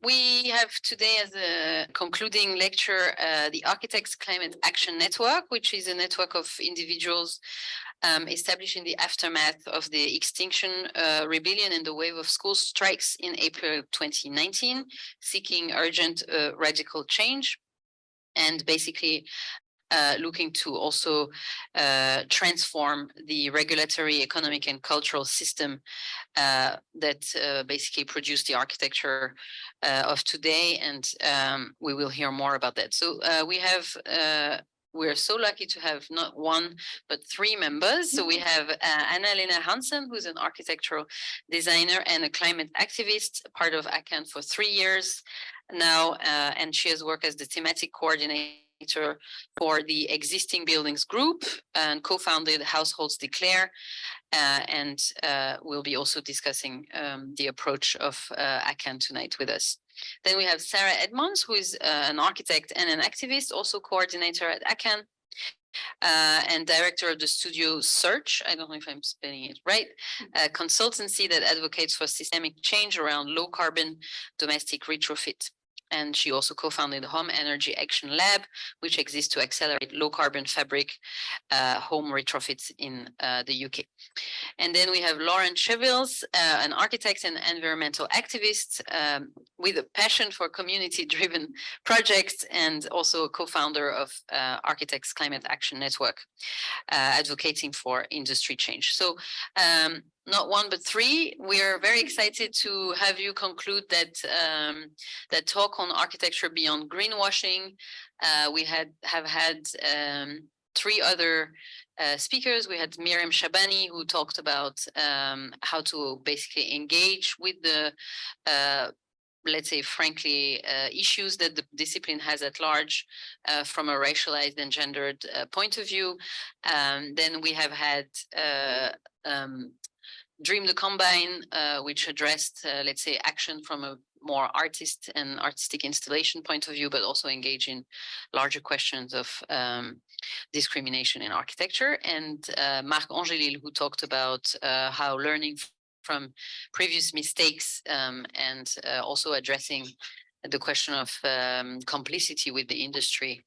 We have today as a concluding lecture the Architects Climate Action Network, which is a network of individuals established in the aftermath of the Extinction Rebellion and the wave of school strikes in April 2019, seeking urgent radical change and basically looking to also transform the regulatory, economic, and cultural system that basically produced the architecture of today. And we will hear more about that. So we're so lucky to have not one, but three members. So we have Annalena Henssen, who's an architectural designer and a climate activist, part of ACAN for 3 years now, and she has worked as the thematic coordinator for the existing buildings group and co-founded Households Declare, and we'll be also discussing the approach of ACAN tonight with us. Then we have Sara Edmonds, who is an architect and an activist, also coordinator at ACAN, and director of the studio Search, I don't know if I'm spelling it right, a consultancy that advocates for systemic change around low carbon domestic retrofit. And she also co-founded the Home Energy Action Lab, which exists to accelerate low-carbon fabric home retrofits in the UK. And then we have Lauren Shevills, an architect and environmental activist with a passion for community-driven projects and also a co-founder of Architects Climate Action Network, advocating for industry change. So not one, but three. We are very excited to have you conclude that that talk on architecture beyond greenwashing. We have had three other speakers. We had Miriam Shabani, who talked about how to basically engage with the let's say, frankly, issues that the discipline has at large from a racialized and gendered point of view. Then we have had Dream the Combine, which addressed, let's say, action from a more artist and artistic installation point of view, but also engage in larger questions of discrimination in architecture. And Marc Angelil, who talked about how learning from previous mistakes and also addressing the question of complicity with the industry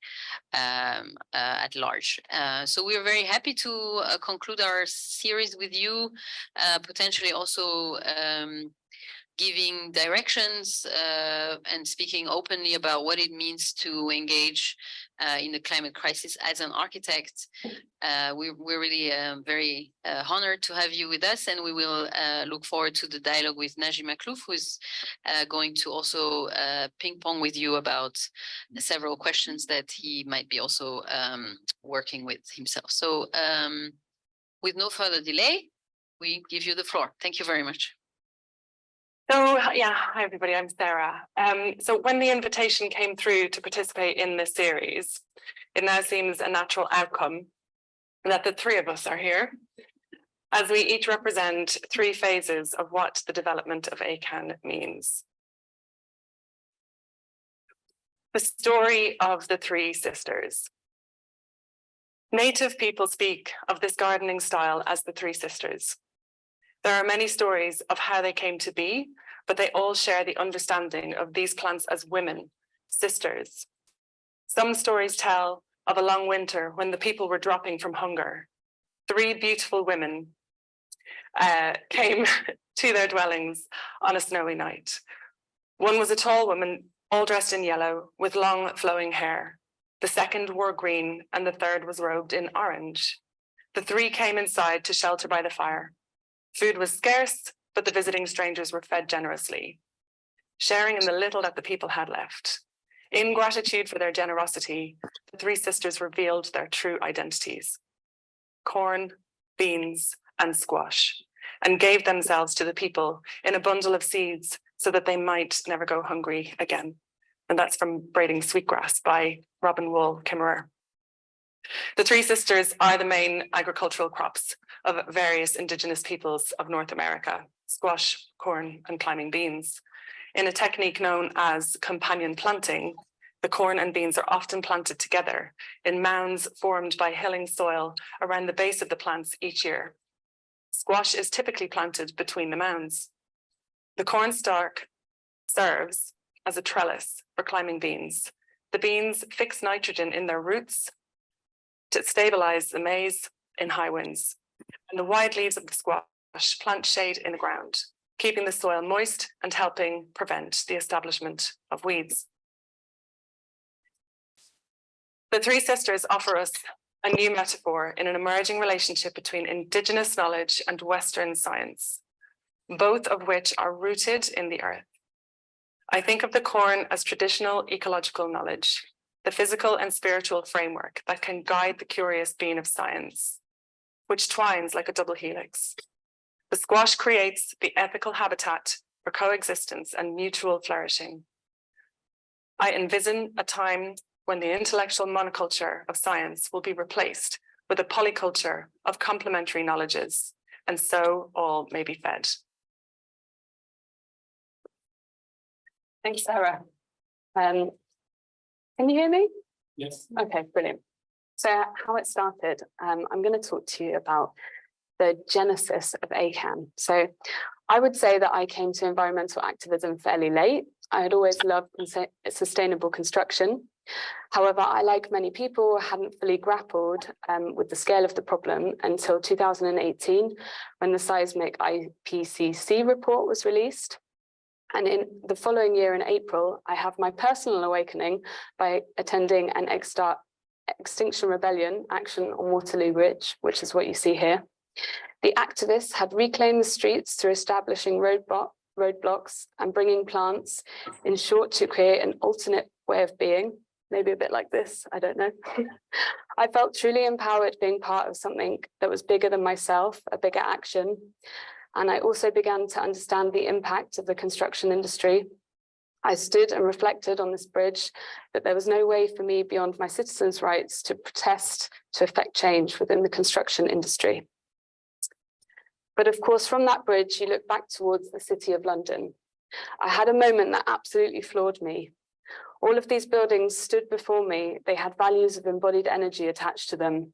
at large. So we are very happy to conclude our series with you, potentially also giving directions and speaking openly about what it means to engage in the climate crisis as an architect. We're really very honored to have you with us, and we will look forward to the dialogue with Nagy Makhlouf, who is going to also ping pong with you about several questions that he might be also working with himself. So with no further delay, we give you the floor. Thank you very much. So yeah, hi everybody, I'm Sara. So when the invitation came through to participate in this series, it now seems a natural outcome that the three of us are here, as we each represent three phases of what the development of ACAN means. The story of the three sisters. Native people speak of this gardening style as the three sisters. There are many stories of how they came to be, but they all share the understanding of these plants as women, sisters. Some stories tell of a long winter when the people were dropping from hunger. Three beautiful women came to their dwellings on a snowy night. One was a tall woman, all dressed in yellow, with long flowing hair. The second wore green, and the third was robed in orange. The three came inside to shelter by the fire. Food was scarce, but the visiting strangers were fed generously, sharing in the little that the people had left. In gratitude for their generosity, the three sisters revealed their true identities: corn, beans, and squash, and gave themselves to the people in a bundle of seeds so that they might never go hungry again. And that's from Braiding Sweetgrass by Robin Wall Kimmerer. The three sisters are the main agricultural crops of various indigenous peoples of North America: squash, corn, and climbing beans. In a technique known as companion planting, the corn and beans are often planted together in mounds formed by hilling soil around the base of the plants each year. Squash is typically planted between the mounds. The corn stalk serves as a trellis for climbing beans. The beans fix nitrogen in their roots to stabilize the maize in high winds. And the wide leaves of the squash plant shade in the ground, keeping the soil moist and helping prevent the establishment of weeds. The three sisters offer us a new metaphor in an emerging relationship between Indigenous knowledge and Western science, both of which are rooted in the earth. I think of the corn as traditional ecological knowledge, the physical and spiritual framework that can guide the curious being of science, which twines like a double helix. The squash creates the ethical habitat for coexistence and mutual flourishing. I envision a time when the intellectual monoculture of science will be replaced with a polyculture of complementary knowledges, and so all may be fed. Thanks, Sarah. Can you hear me? Yes. Okay, brilliant. So how it started, I'm going to talk to you about the genesis of ACAN. So I would say that I came to environmental activism fairly late. I had always loved sustainable construction. However, I, like many people, hadn't fully grappled with the scale of the problem until 2018, when the seismic IPCC report was released. And in the following year in April, I have my personal awakening by attending an Extinction Rebellion action on Waterloo Bridge, which is what you see here. The activists had reclaimed the streets through establishing roadblocks and bringing plants, in short, to create an alternate way of being, maybe a bit like this, I don't know. I felt truly empowered being part of something that was bigger than myself, a bigger action. And I also began to understand the impact of the construction industry. I stood and reflected on this bridge that there was no way for me beyond my citizens' rights to protest, to effect change within the construction industry. But of course, from that bridge, you look back towards the City of London. I had a moment that absolutely floored me. All of these buildings stood before me. They had values of embodied energy attached to them.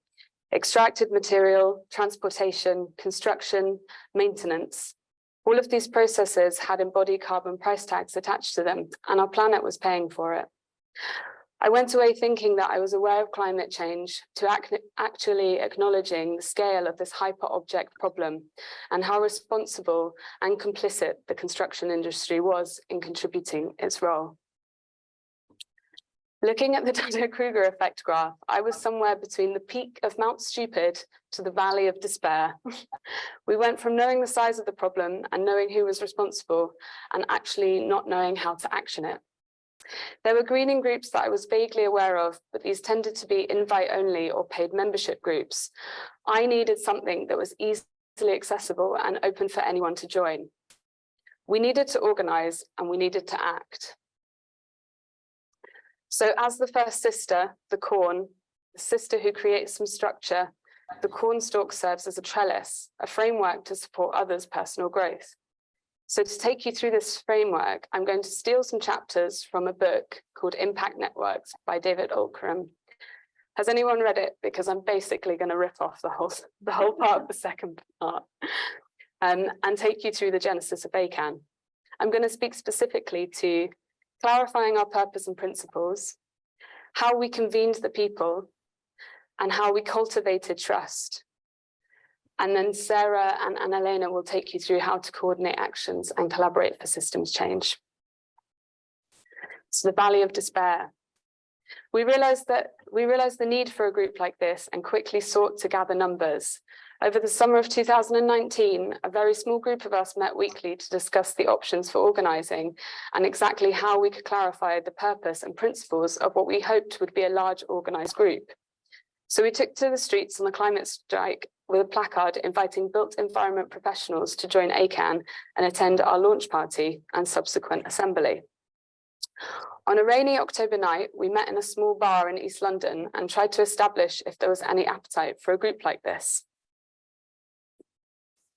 Extracted material, transportation, construction, maintenance. All of these processes had embodied carbon price tags attached to them, and our planet was paying for it. I went away thinking that I was aware of climate change, to actually acknowledging the scale of this hyper-object problem and how responsible and complicit the construction industry was in contributing its role. Looking at the Dunning-Kruger effect graph, I was somewhere between the peak of Mount Stupid to the valley of despair. We went from knowing the size of the problem and knowing who was responsible and actually not knowing how to action it. There were greening groups that I was vaguely aware of, but these tended to be invite-only or paid membership groups. I needed something that was easily accessible and open for anyone to join. We needed to organize and we needed to act. So as the first sister, the corn, the sister who creates some structure, the corn stalk serves as a trellis, a framework to support others' personal growth. So to take you through this framework, I'm going to steal some chapters from a book called Impact Networks by David Olkram. Has anyone read it? Because I'm basically going to rip off the whole part of the second part and take you through the genesis of ACAN. I'm going to speak specifically to clarifying our purpose and principles, how we convened the people, and how we cultivated trust. And then Sarah and Annalena will take you through how to coordinate actions and collaborate for systems change. So the Valley of Despair. We realized the need for a group like this and quickly sought to gather numbers. Over the summer of 2019, a very small group of us met weekly to discuss the options for organizing and exactly how we could clarify the purpose and principles of what we hoped would be a large organized group. So we took to the streets on the climate strike with a placard inviting built environment professionals to join ACAN and attend our launch party and subsequent assembly. On a rainy October night, we met in a small bar in East London and tried to establish if there was any appetite for a group like this.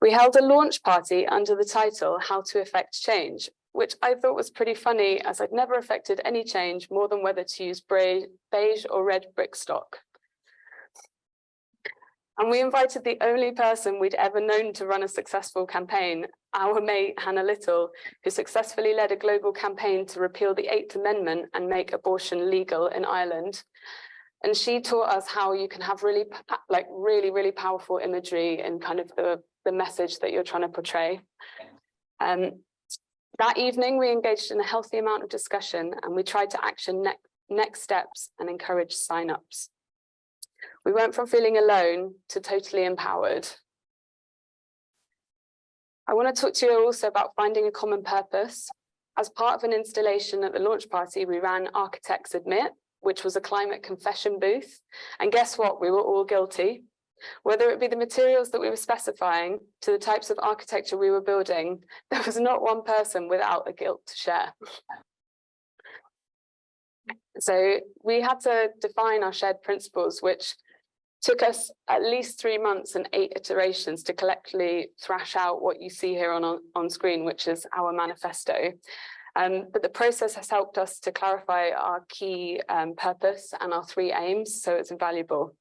We held a launch party under the title, How to Effect Change, which I thought was pretty funny as I'd never affected any change more than whether to use beige or red brick stock. And we invited the only person we'd ever known to run a successful campaign, our mate Hannah Little, who successfully led a global campaign to repeal the 8th Amendment and make abortion legal in Ireland. And she taught us how you can have really powerful imagery in kind of the message that you're trying to portray. That evening, we engaged in a healthy amount of discussion, and we tried to action next steps and encourage sign-ups. We went from feeling alone to totally empowered. I want to talk to you also about finding a common purpose. As part of an installation at the launch party, we ran Architects Admit, which was a climate confession booth. And guess what? We were all guilty. Whether it be the materials that we were specifying to the types of architecture we were building, there was not one person without a guilt to share. So we had to define our shared principles, which took us at least 3 months and 8 iterations to collectively thrash out what you see here on screen, which is our manifesto. But the process has helped us to clarify our key purpose and our 3 aims, so it's invaluable.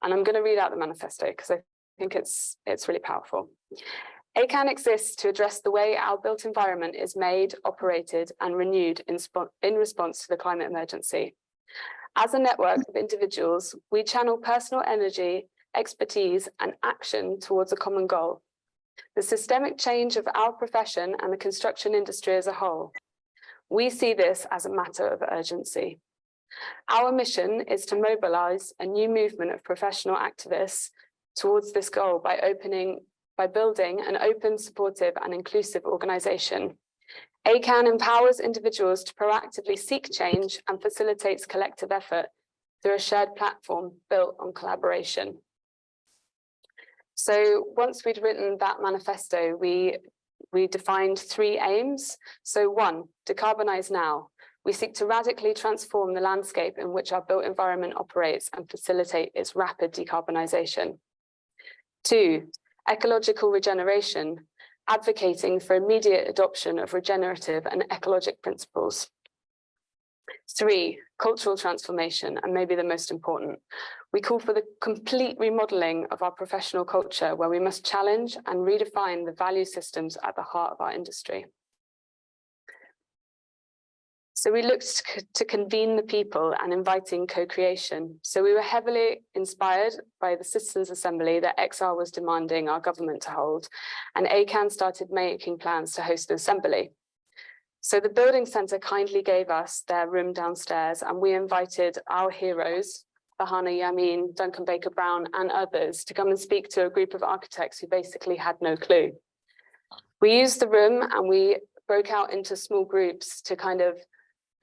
And I'm going to read out the manifesto because I think it's really powerful. ACAN exists to address the way our built environment is made, operated, and renewed in response to the climate emergency. As a network of individuals, we channel personal energy, expertise, and action towards a common goal: the systemic change of our profession and the construction industry as a whole. We see this as a matter of urgency. Our mission is to mobilize a new movement of professional activists towards this goal by building an open, supportive, and inclusive organization. ACAN empowers individuals to proactively seek change and facilitates collective effort through a shared platform built on collaboration. So once we'd written that manifesto, we defined 3 aims. So 1, decarbonize now. We seek to radically transform the landscape in which our built environment operates and facilitate its rapid decarbonization. 2, ecological regeneration, advocating for immediate adoption of regenerative and ecologic principles. 3, cultural transformation, and maybe the most important. We call for the complete remodeling of our professional culture, where we must challenge and redefine the value systems at the heart of our industry. So we looked to convene the people and inviting co-creation. So we were heavily inspired by the Citizens' Assembly that XR was demanding our government to hold, and ACAN started making plans to host an assembly. So the Building Centre kindly gave us their room downstairs, and we invited our heroes, Bahana Yamin, Duncan Baker-Brown, and others to come and speak to a group of architects who basically had no clue. We used the room and we broke out into small groups to kind of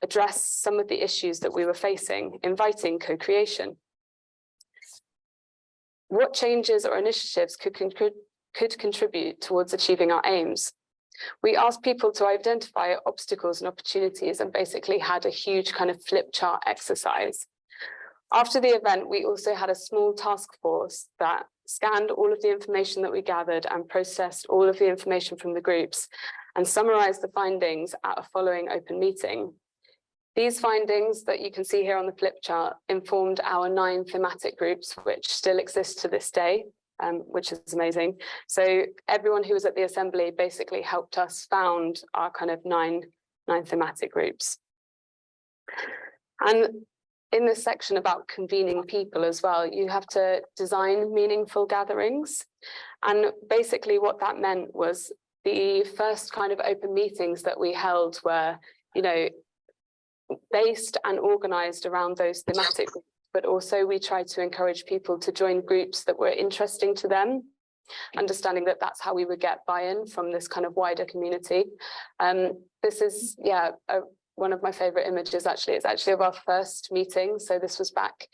address some of the issues that we were facing, inviting co-creation. What changes or initiatives could contribute towards achieving our aims? We asked people to identify obstacles and opportunities and basically had a huge kind of flip chart exercise. After the event, we also had a small task force that scanned all of the information that we gathered and processed all of the information from the groups and summarized the findings at a following open meeting. These findings that you can see here on the flip chart informed our 9 thematic groups, which still exist to this day, which is amazing. So everyone who was at the assembly basically helped us found our kind of nine thematic groups. And in this section about convening people as well, you have to design meaningful gatherings. And basically what that meant was the first kind of open meetings that we held were, you know, based and organized around those thematic groups, but also we tried to encourage people to join groups that were interesting to them, understanding that that's how we would get buy-in from this kind of wider community. This is, one of my favorite images actually. It's actually of our first meeting. So this was back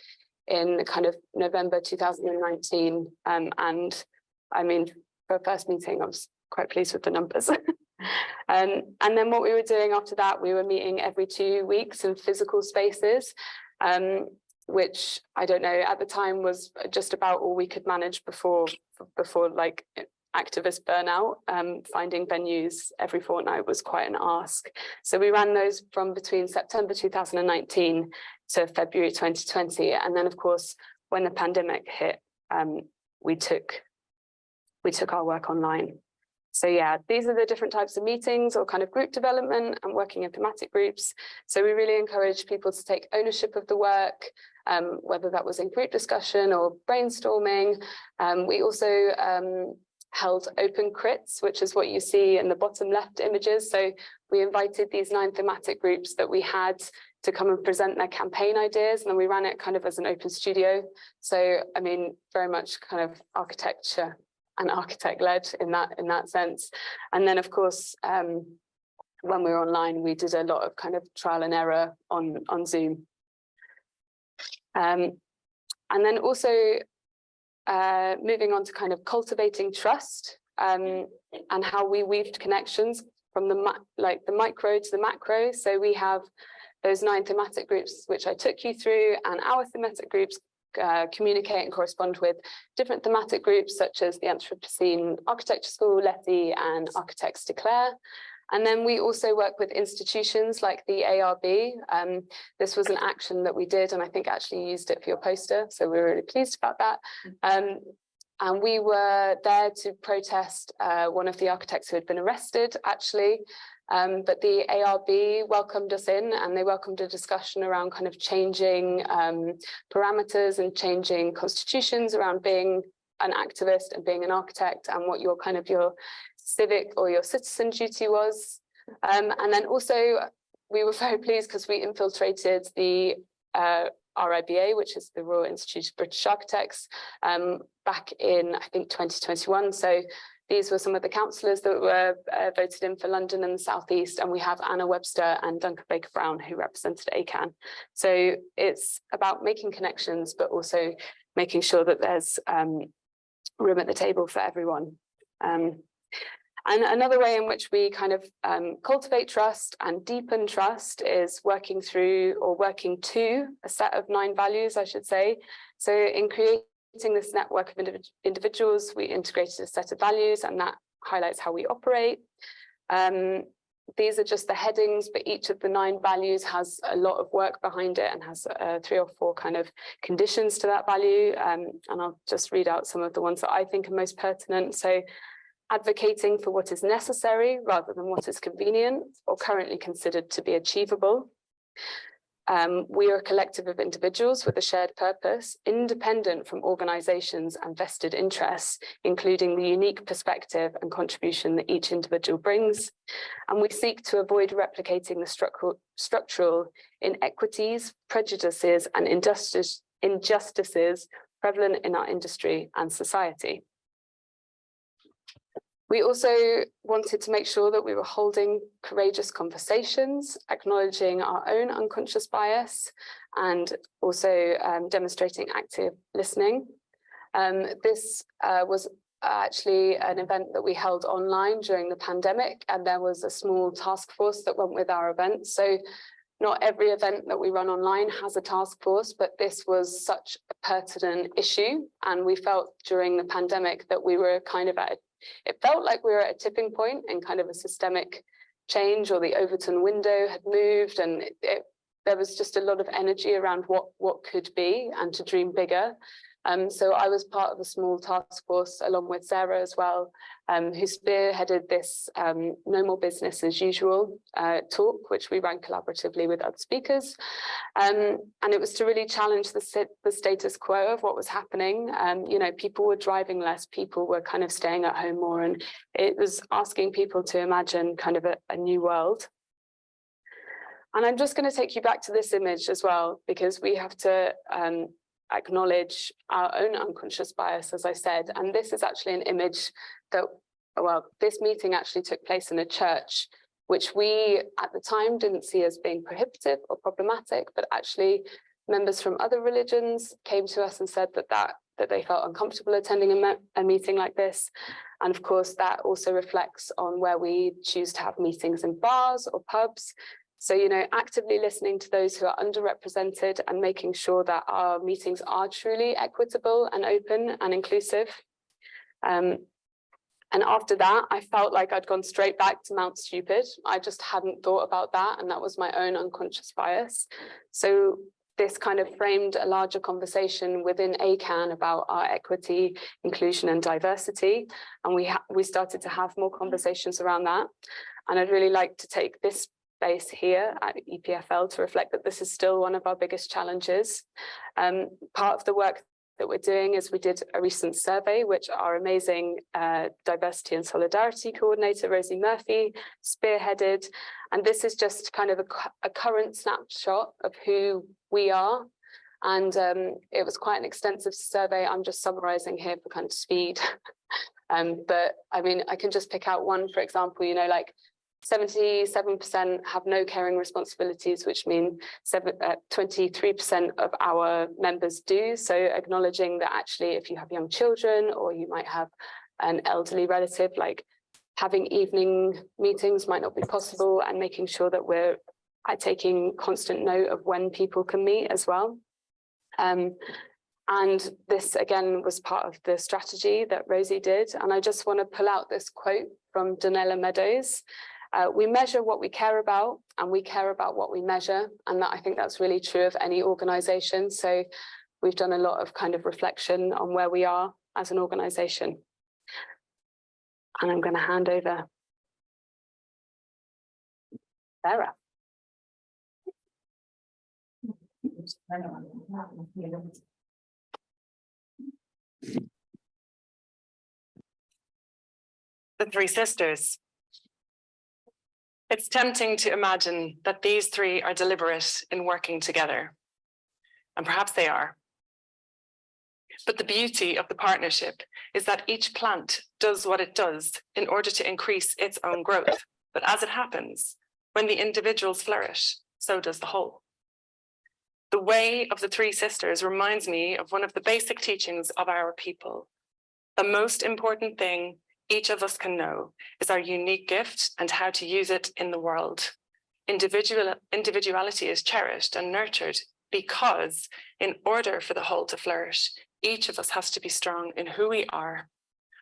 in kind of November 2019. And I mean, for a first meeting, I was quite pleased with the numbers. And then what we were doing after that, we were meeting every 2 weeks in physical spaces, which I don't know, at the time was just about all we could manage before like activist burnout. Finding venues every fortnight was quite an ask. So we ran those from between September 2019 to February 2020. And then of course, when the pandemic hit, we took our work online. So yeah, these are the different types of meetings or kind of group development and working in thematic groups. So we really encourage people to take ownership of the work, whether that was in group discussion or brainstorming. We also held open crits, which is what you see in the bottom left images. So we invited these 9 thematic groups that we had to come and present their campaign ideas, and then we ran it kind of as an open studio. So I mean, very much kind of architecture and architect-led in that sense. And then of course, when we were online, we did a lot of kind of trial and error on Zoom. And then also moving on to kind of cultivating trust, and how we weaved connections from the micro to the macro. So we have those 9 thematic groups which I took you through, and our thematic groups communicate and correspond with different thematic groups such as the Anthropocene Architecture School, LETI, and Architects Declare. And then we also work with institutions like the ARB. This was an action that we did, and I think actually used it for your poster, so we were really pleased about that. And we were there to protest one of the architects who had been arrested, actually. But the ARB welcomed us in, and they welcomed a discussion around kind of changing parameters and changing constitutions around being an activist and being an architect, and what your kind of your civic or your citizen duty was. And then also we were very pleased because we infiltrated the RIBA, which is the Royal Institute of British Architects, back in, I think, 2021. So these were some of the councillors that were voted in for London and the South East, and we have Anna Webster and Duncan Baker-Brown who represented ACAN. So it's about making connections, but also making sure that there's room at the table for everyone. And another way in which we kind of cultivate trust and deepen trust is working through, or working to, a set of 9 values, I should say. So in creating this network of individuals, we integrated a set of values, and that highlights how we operate. These are just the headings, but each of the 9 values has a lot of work behind it and has 3 or 4 kind of conditions to that value. And I'll just read out some of the ones that I think are most pertinent. So advocating for what is necessary rather than what is convenient or currently considered to be achievable. We are a collective of individuals with a shared purpose, independent from organisations and vested interests, including the unique perspective and contribution that each individual brings. And we seek to avoid replicating the structural inequities, prejudices, and injustices prevalent in our industry and society. We also wanted to make sure that we were holding courageous conversations, acknowledging our own unconscious bias, and also demonstrating active listening. This was actually an event that we held online during the pandemic, and there was a small task force that went with our event. So not every event that we run online has a task force, but this was such a pertinent issue. And we felt during the pandemic that we were kind of it felt like we were at a tipping point in kind of a systemic change, or the Overton window had moved, and there was just a lot of energy around what could be and to dream bigger. So I was part of a small task force along with Sara as well, who spearheaded this No More Business as Usual talk, which we ran collaboratively with other speakers. And it was to really challenge the status quo of what was happening. You know, people were driving less, people were kind of staying at home more, and it was asking people to imagine kind of a new world. And I'm just going to take you back to this image as well, because we have to acknowledge our own unconscious bias, as I said. And this is actually an image that, well, this meeting actually took place in a church, which we at the time didn't see as being prohibitive or problematic, but actually members from other religions came to us and said that they felt uncomfortable attending a meeting like this. And of course, that also reflects on where we choose to have meetings in bars or pubs. So, you know, actively listening to those who are underrepresented and making sure that our meetings are truly equitable and open and inclusive. And after that, I felt like I'd gone straight back to Mount Stupid. I just hadn't thought about that, and that was my own unconscious bias. So this kind of framed a larger conversation within ACAN about our equity, inclusion and diversity. And we started to have more conversations around that. And I'd really like to take this space here at EPFL to reflect that this is still one of our biggest challenges. Part of the work that we're doing is we did a recent survey, which our amazing diversity and solidarity coordinator, Rosie Murphy, spearheaded. And this is just kind of a current snapshot of who we are. And it was quite an extensive survey. I'm just summarizing here for kind of speed. But I mean, I can just pick out one, for example, you know, like 77% have no caring responsibilities, which mean 23% of our members do. So acknowledging that actually, if you have young children or you might have an elderly relative, like having evening meetings might not be possible, and making sure that we're taking constant note of when people can meet as well. And this, again, was part of the strategy that Rosie did. And I just want to pull out this quote from Donella Meadows. We measure what we care about, and we care about what we measure. And that, I think that's really true of any organization. So we've done a lot of kind of reflection on where we are as an organization. And I'm going to hand over Sarah. The three sisters. It's tempting to imagine that these three are deliberate in working together, and perhaps they are. But the beauty of the partnership is that each plant does what it does in order to increase its own growth. But as it happens, when the individuals flourish, so does the whole. The way of the three sisters reminds me of one of the basic teachings of our people. The most important thing each of us can know is our unique gift and how to use it in the world. Individuality is cherished and nurtured because in order for the whole to flourish, each of us has to be strong in who we are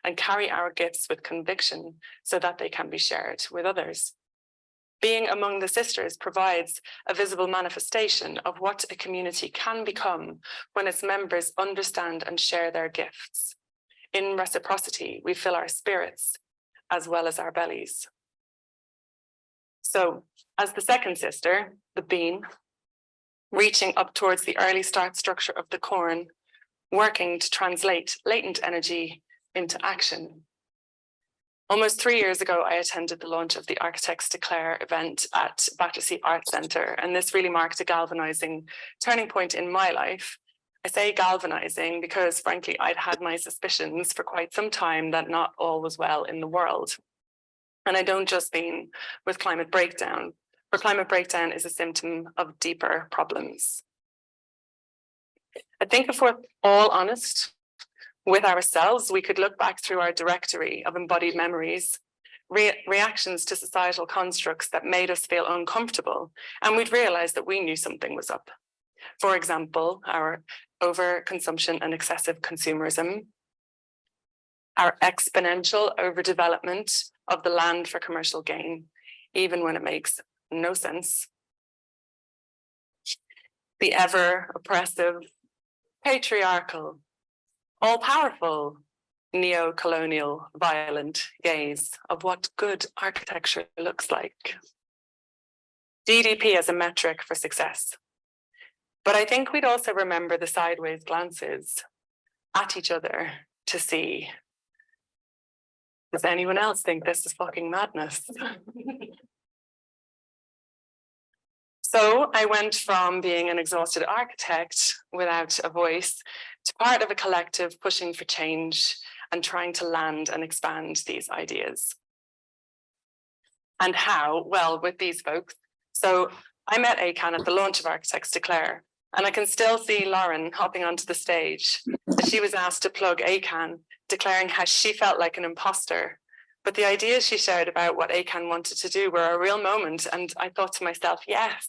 and carry our gifts with conviction so that they can be shared with others. Being among the sisters provides a visible manifestation of what a community can become when its members understand and share their gifts. In reciprocity, we fill our spirits as well as our bellies. So, as the second sister, the bean, reaching up towards the early start structure of the corn, working to translate latent energy into action. Almost 3 years ago, I attended the launch of the Architects Declare event at Battersea Arts Centre, and this really marked a galvanizing turning point in my life. I say galvanizing because, frankly, I'd had my suspicions for quite some time that not all was well in the world. And I don't just mean with climate breakdown, for climate breakdown is a symptom of deeper problems. I think if we're all honest with ourselves, we could look back through our directory of embodied memories, reactions to societal constructs that made us feel uncomfortable, and we'd realize that we knew something was up. For example, our overconsumption and excessive consumerism, our exponential overdevelopment of the land for commercial gain, even when it makes no sense, the ever oppressive, patriarchal, all-powerful, neo-colonial, violent gaze of what good architecture looks like. GDP as a metric for success. But I think we'd also remember the sideways glances at each other to see, does anyone else think this is fucking madness? So I went from being an exhausted architect without a voice to part of a collective pushing for change and trying to land and expand these ideas. And how? Well, with these folks. So I met ACAN at the launch of Architects Declare, and I can still see Lauren hopping onto the stage as she was asked to plug ACAN, declaring how she felt like an imposter. But the ideas she shared about what ACAN wanted to do were a real moment. And I thought to myself, yes,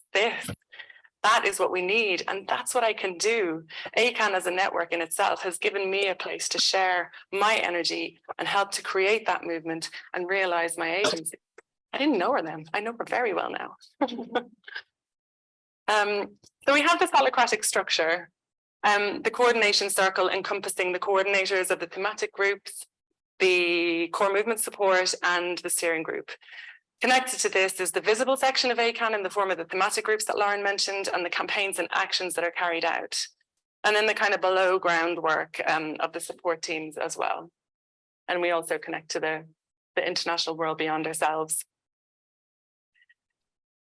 that is what we need. And that's what I can do. ACAN as a network in itself has given me a place to share my energy and help to create that movement and realize my agency. I didn't know her then. I know her very well now. So we have this holacratic structure, the coordination circle encompassing the coordinators of the thematic groups, the core movement support, and the steering group. Connected to this is the visible section of ACAN in the form of the thematic groups that Lauren mentioned, and the campaigns and actions that are carried out. And then the kind of below ground work of the support teams as well. And we also connect to the international world beyond ourselves.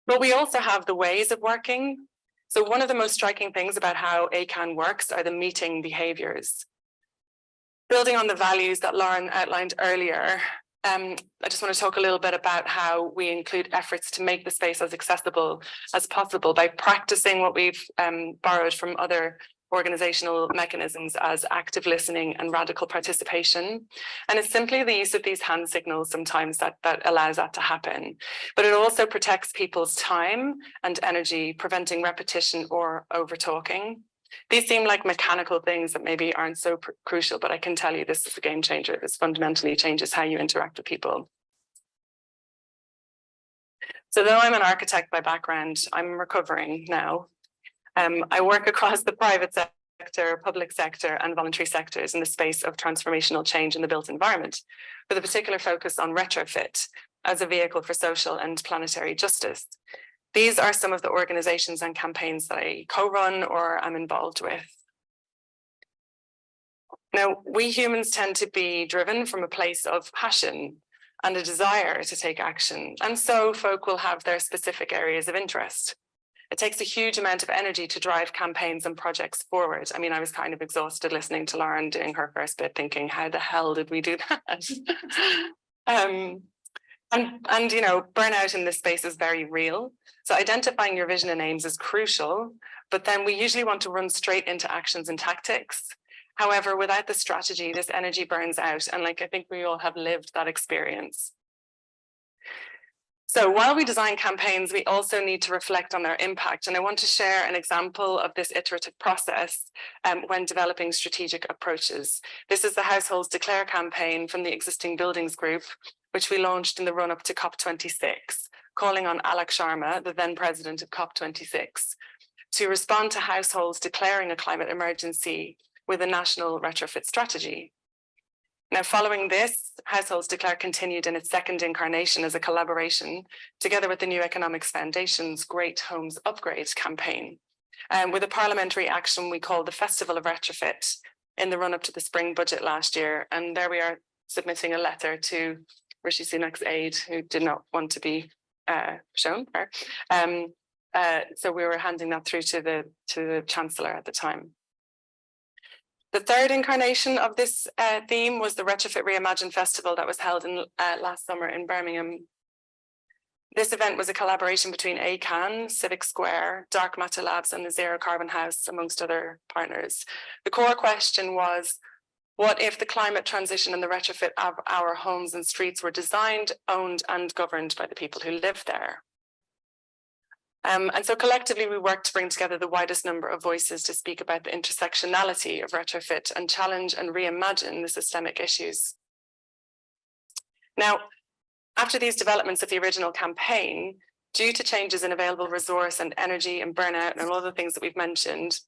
But we also have the ways of working. So one of the most striking things about how ACAN works are the meeting behaviours. Building on the values that Lauren outlined earlier, I just want to talk a little bit about how we include efforts to make the space as accessible as possible by practicing what we've borrowed from other organizational mechanisms as active listening and radical participation. And it's simply the use of these hand signals sometimes that allows that to happen. But it also protects people's time and energy, preventing repetition or over talking. These seem like mechanical things that maybe aren't so crucial, but I can tell you this is a game changer. This fundamentally changes how you interact with people. So though I'm an architect by background, I'm recovering now. I work across the private sector, public sector, and voluntary sectors in the space of transformational change in the built environment, with a particular focus on retrofit as a vehicle for social and planetary justice. These are some of the organizations and campaigns that I co-run or am involved with. Now, we humans tend to be driven from a place of passion and a desire to take action, and so folk will have their specific areas of interest. It takes a huge amount of energy to drive campaigns and projects forward. I mean, I was kind of exhausted listening to Lauren doing her first bit, thinking, how the hell did we do that? And you know, burnout in this space is very real. So identifying your vision and aims is crucial, but then we usually want to run straight into actions and tactics. However, without the strategy, this energy burns out. And like, I think we all have lived that experience. So while we design campaigns, we also need to reflect on their impact. And I want to share an example of this iterative process when developing strategic approaches. This is the Households Declare campaign from the Existing Buildings Group, which we launched in the run-up to COP26, calling on Alok Sharma, the then president of COP26, to respond to households declaring a climate emergency with a national retrofit strategy. Now, following this, Households Declare continued in its second incarnation as a collaboration, together with the New Economics Foundation's Great Homes Upgrade campaign, with a parliamentary action we called the Festival of Retrofit in the run-up to the spring budget last year. And there we are submitting a letter to Rishi Sunak's aide, who did not want to be shown. So we were handing that through to the Chancellor at the time. The third incarnation of this theme was the Retrofit Reimagine Festival that was held in last summer in Birmingham. This event was a collaboration between ACAN, Civic Square, Dark Matter Labs, and the Zero Carbon House, amongst other partners. The core question was, what if the climate transition and the retrofit of our homes and streets were designed, owned, and governed by the people who live there? And so collectively, we worked to bring together the widest number of voices to speak about the intersectionality of retrofit and challenge and reimagine the systemic issues. Now, after these developments of the original campaign, due to changes in available resource and energy and burnout and all the things that we've mentioned,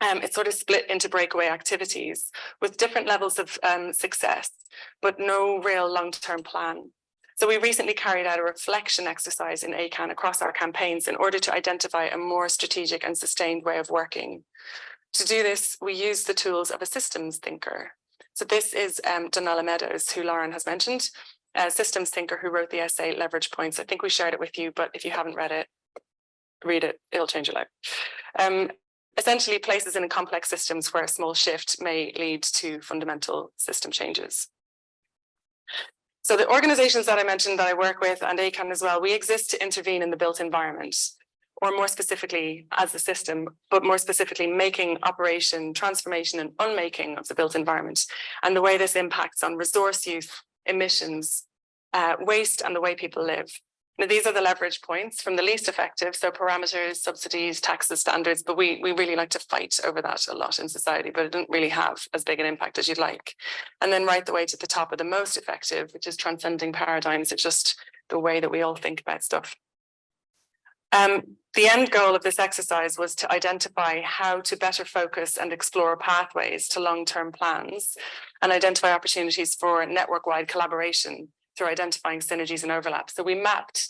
it sort of split into breakaway activities with different levels of success, but no real long-term plan. So we recently carried out a reflection exercise in ACAN across our campaigns in order to identify a more strategic and sustained way of working. To do this, we used the tools of a systems thinker. So this is Donella Meadows, who Lauren has mentioned, a systems thinker who wrote the essay Leverage Points. I think we shared it with you, but if you haven't read it, read it, it'll change your life. Essentially places in complex systems where a small shift may lead to fundamental system changes. So the organizations that I mentioned that I work with, and ACAN as well, we exist to intervene in the built environment, or more specifically as a system, but more specifically making, operation, transformation and unmaking of the built environment, and the way this impacts on resource use, emissions, waste, and the way people live. Now, these are the leverage points from the least effective, so parameters, subsidies, taxes, standards, but we really like to fight over that a lot in society, but it doesn't really have as big an impact as you'd like. And then right the way to the top of the most effective, which is transcending paradigms. It's just the way that we all think about stuff. The end goal of this exercise was to identify how to better focus and explore pathways to long-term plans and identify opportunities for network-wide collaboration through identifying synergies and overlaps. So we mapped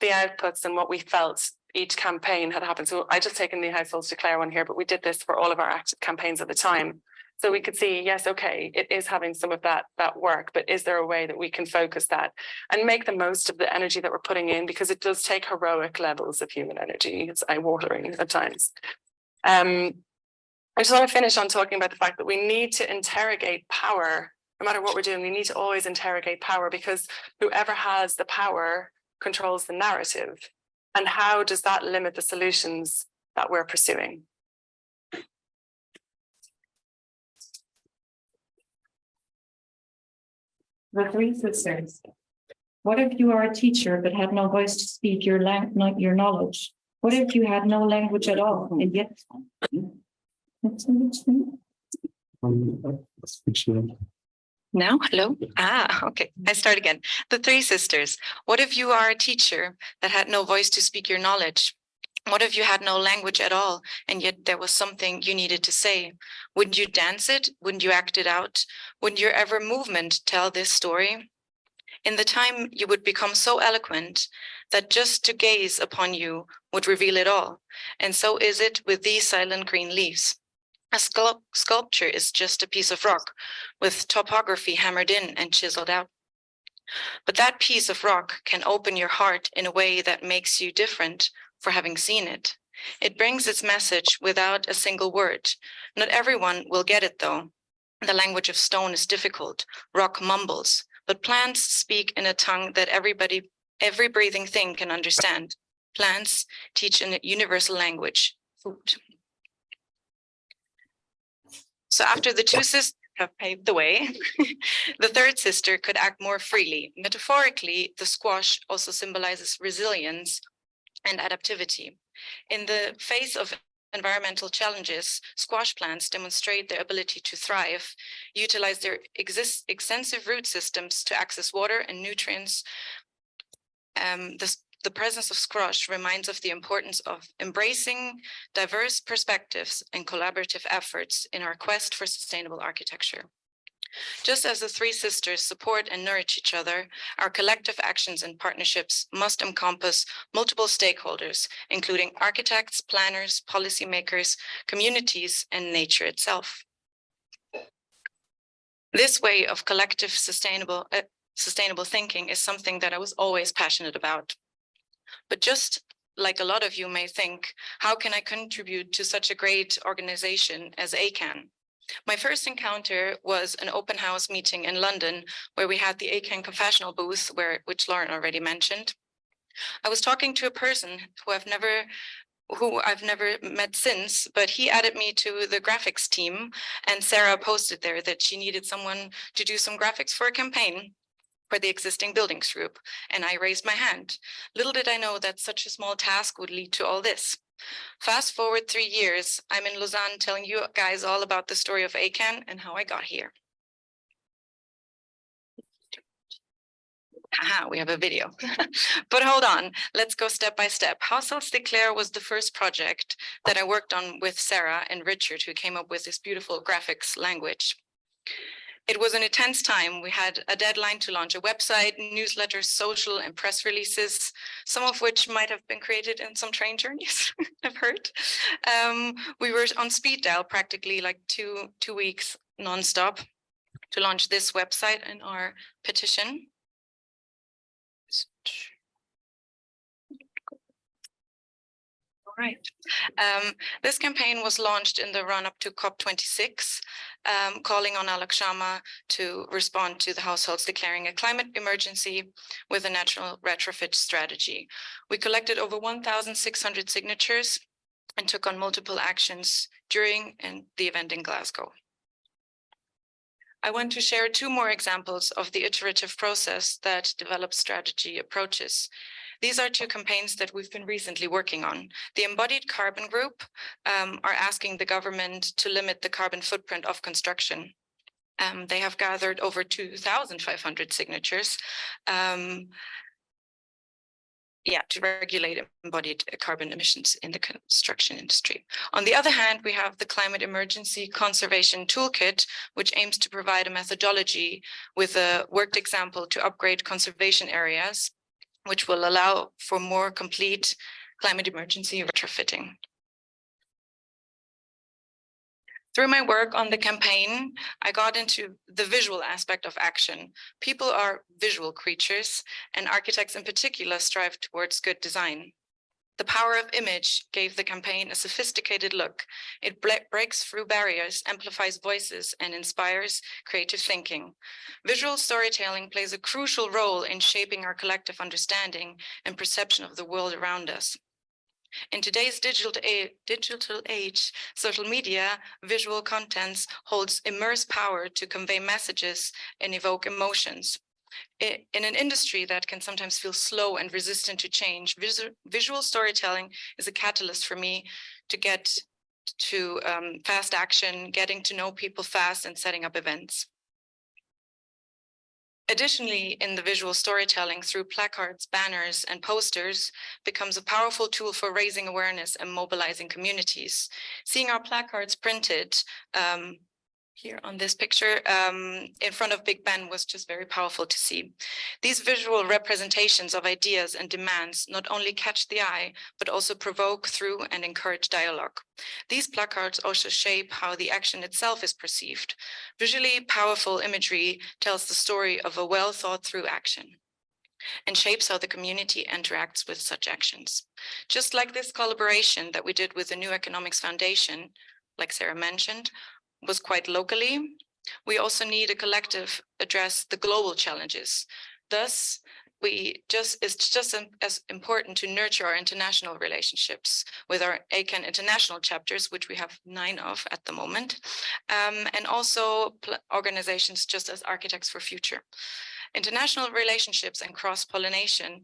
the outputs and what we felt each campaign had happened. So I just taken the Households Declare one here, but we did this for all of our active campaigns at the time. So we could see, yes, okay, it is having some of that work, but is there a way that we can focus that and make the most of the energy that we're putting in, because it does take heroic levels of human energy. It's eye-watering at times. I just want to finish on talking about the fact that we need to interrogate power. No matter what we're doing, we need to always interrogate power, because whoever has the power controls the narrative. And how does that limit the solutions that we're pursuing? The three sisters. What if you are a teacher but had no voice to speak your knowledge? What if you had no language at all? And yet, now, hello? Okay, I start again. The three sisters. What if you are a teacher that had no voice to speak your knowledge? What if you had no language at all, and yet there was something you needed to say? Wouldn't you dance it? Wouldn't you act it out? Wouldn't your every movement tell this story? In the time, you would become so eloquent that just to gaze upon you would reveal it all. And so is it with these silent green leaves. A sculpture is just a piece of rock with topography hammered in and chiseled out. But that piece of rock can open your heart in a way that makes you different for having seen it. It brings its message without a single word. Not everyone will get it though. The language of stone is difficult. Rock mumbles, but plants speak in a tongue that every breathing thing can understand. Plants teach in a universal language, food. So after the two sisters have paved the way, the third sister could act more freely. Metaphorically, the squash also symbolizes resilience and adaptivity. In the face of environmental challenges, squash plants demonstrate their ability to thrive, utilize their extensive root systems to access water and nutrients. The presence of squash reminds of the importance of embracing diverse perspectives and collaborative efforts in our quest for sustainable architecture. Just as the three sisters support and nourish each other, our collective actions and partnerships must encompass multiple stakeholders, including architects, planners, policymakers, communities, and nature itself. This way of collective sustainable thinking is something that I was always passionate about. But just like a lot of you may think, how can I contribute to such a great organization as ACAN? My first encounter was an open house meeting in London where we had the ACAN confessional booth, which Lauren already mentioned. I was talking to a person who I've never met since, but he added me to the graphics team, and Sarah posted there that she needed someone to do some graphics for a campaign for the existing buildings group, and I raised my hand. Little did I know that such a small task would lead to all this. Fast forward 3 years, I'm in Lausanne telling you guys all about the story of ACAN and how I got here. Haha, we have a video. But hold on, let's go step by step. Households Declare was the first project that I worked on with Sarah and Richard, who came up with this beautiful graphics language. It was an intense time. We had a deadline to launch a website, newsletters, social and press releases, some of which might have been created in some train journeys, I've heard. We were on speed dial practically like two weeks nonstop to launch this website and our petition. All right. This campaign was launched in the run-up to COP26, calling on Alok Sharma to respond to the households declaring a climate emergency with a national retrofit strategy. We collected over 1,600 signatures and took on multiple actions during the event in Glasgow. I want to share 2 more examples of the iterative process that develops strategy approaches. These are 2 campaigns that we've been recently working on. The Embodied Carbon Group are asking the government to limit the carbon footprint of construction. They have gathered over 2,500 signatures. to regulate embodied carbon emissions in the construction industry. On the other hand, we have the Climate Emergency Conservation Toolkit, which aims to provide a methodology with a worked example to upgrade conservation areas, which will allow for more complete climate emergency retrofitting. Through my work on the campaign, I got into the visual aspect of action. People are visual creatures, and architects in particular strive towards good design. The power of image gave the campaign a sophisticated look. It breaks through barriers, amplifies voices, and inspires creative thinking. Visual storytelling plays a crucial role in shaping our collective understanding and perception of the world around us. In today's digital age, social media, visual contents holds immense power to convey messages and evoke emotions. In an industry that can sometimes feel slow and resistant to change, visual storytelling is a catalyst for me to get to fast action, getting to know people fast, and setting up events. Additionally, in the visual storytelling through placards, banners, and posters becomes a powerful tool for raising awareness and mobilizing communities. Seeing our placards printed here on this picture in front of Big Ben was just very powerful to see. These visual representations of ideas and demands not only catch the eye, but also provoke through and encourage dialogue. These placards also shape how the action itself is perceived. Visually powerful imagery tells the story of a well thought through action and shapes how the community interacts with such actions. Just like this collaboration that we did with the New Economics Foundation, like Sarah mentioned, was quite locally, we also need a collective address the global challenges. Thus, it's just as important to nurture our international relationships with our ACAN international chapters, which we have 9 of at the moment, and also organizations just as Architects for Future. International relationships and cross-pollination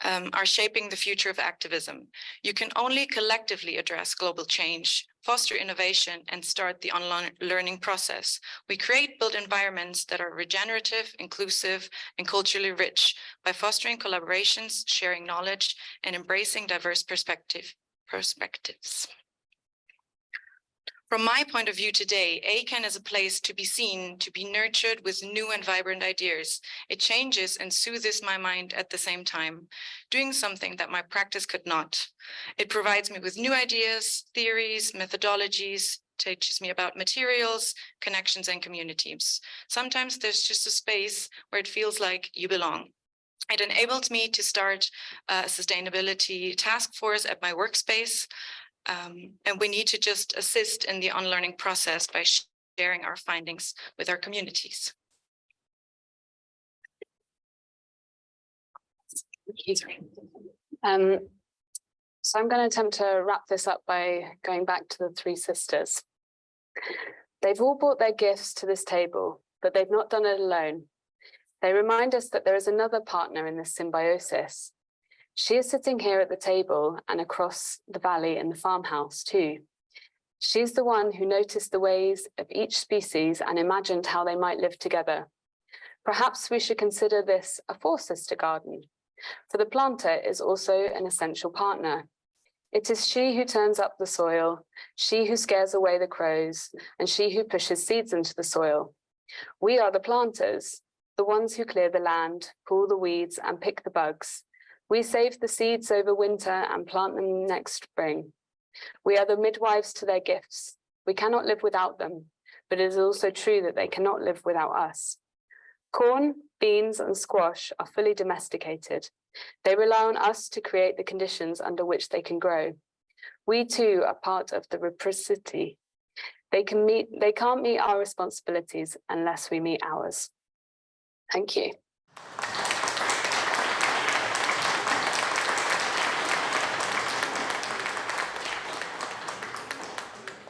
are shaping the future of activism. You can only collectively address global change, foster innovation, and start the online learning process. We create built environments that are regenerative, inclusive, and culturally rich by fostering collaborations, sharing knowledge, and embracing diverse perspectives. From my point of view today, ACAN is a place to be seen, to be nurtured with new and vibrant ideas. It changes and soothes my mind at the same time, doing something that my practice could not. It provides me with new ideas, theories, methodologies, teaches me about materials, connections, and communities. Sometimes there's just a space where it feels like you belong. It enabled me to start a sustainability task force at my workspace. And we need to just assist in the unlearning process by sharing our findings with our communities. So I'm going to attempt to wrap this up by going back to the 3 sisters. They've all brought their gifts to this table, but they've not done it alone. They remind us that there is another partner in this symbiosis. She is sitting here at the table and across the valley in the farmhouse too. She's the one who noticed the ways of each species and imagined how they might live together. Perhaps we should consider this a 4-sister garden, for the planter is also an essential partner. It is she who turns up the soil, she who scares away the crows, and she who pushes seeds into the soil. We are the planters, the ones who clear the land, pull the weeds, and pick the bugs. We save the seeds over winter and plant them next spring. We are the midwives to their gifts. We cannot live without them, but it is also true that they cannot live without us. Corn, beans, and squash are fully domesticated. They rely on us to create the conditions under which they can grow. We too are part of the reciprocity. They can't meet our responsibilities unless we meet ours. Thank you.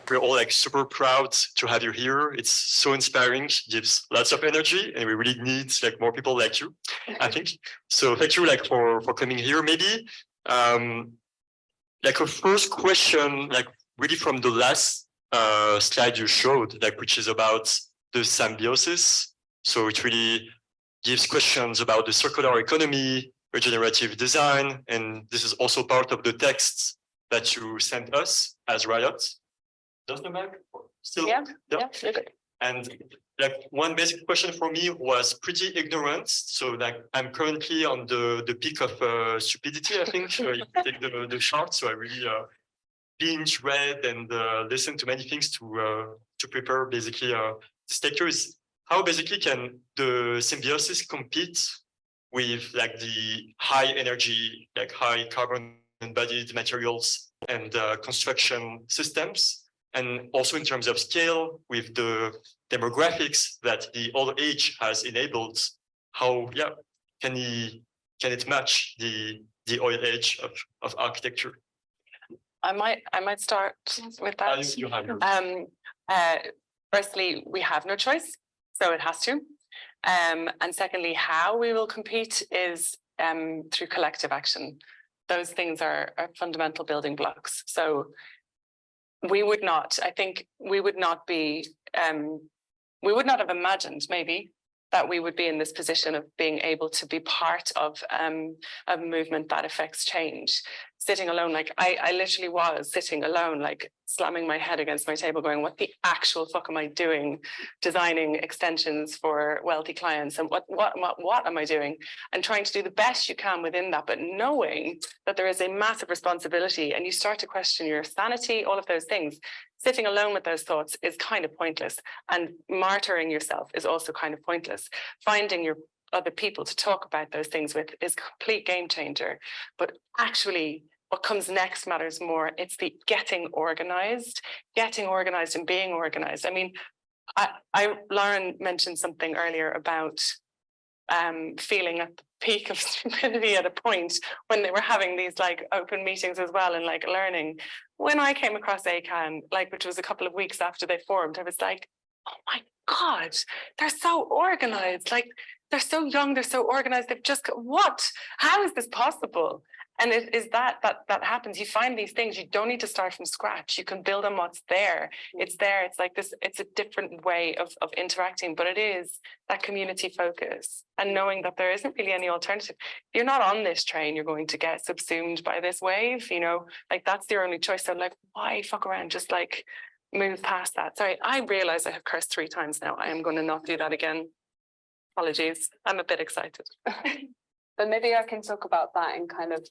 We're all like super proud to have you here. It's so inspiring, gives lots of energy, and we really need like more people like you, I think. So thank you like for coming here. Maybe like a first question, like really from the last slide you showed, like which is about the symbiosis. So it really gives questions about the circular economy, regenerative design, and this is also part of the texts that you sent us as RIOT. Does the mic still? Yeah. You're good. And like one basic question for me was pretty ignorant. So like I'm currently on the peak of stupidity, I think. If you take the chart. So I really binge read and listened to many things to prepare basically this lecture. Is how basically can the symbiosis compete with like the high energy, like high carbon embodied materials and construction systems, and also in terms of scale with the demographics that the old age has enabled. How can it match the oil age of architecture? I might start with that. You have yours. Firstly, we have no choice, so it has to. And secondly, how we will compete is through collective action. Those things are fundamental building blocks. So we would not, I think we would not have imagined maybe that we would be in this position of being able to be part of a movement that affects change. Sitting alone, like I literally was sitting alone, like slamming my head against my table going, what the actual fuck am I doing? Designing extensions for wealthy clients, and what am I doing? And trying to do the best you can within that, but knowing that there is a massive responsibility, and you start to question your sanity, all of those things. Sitting alone with those thoughts is kind of pointless, and martyring yourself is also kind of pointless. Finding your other people to talk about those things with is a complete game changer. But actually, what comes next matters more. It's the getting organized and being organized. I mean, Lauren mentioned something earlier about feeling at the peak of stupidity at a point when they were having these like open meetings as well and like learning. When I came across ACAN, like which was a couple of weeks after they formed, I was like, oh my God, they're so organized. Like they're so young, they're so organized. They've just got, what? How is this possible? And it is that happens. You find these things, you don't need to start from scratch. You can build on what's there. It's there. It's like this, it's a different way of interacting, but it is that community focus and knowing that there isn't really any alternative. If you're not on this train, you're going to get subsumed by this wave, you know, like that's your only choice. So like, why fuck around? Just like move past that. Sorry, I realize I have cursed 3 times now. I am going to not do that again. Apologies. I'm a bit excited. But maybe I can talk about that and kind of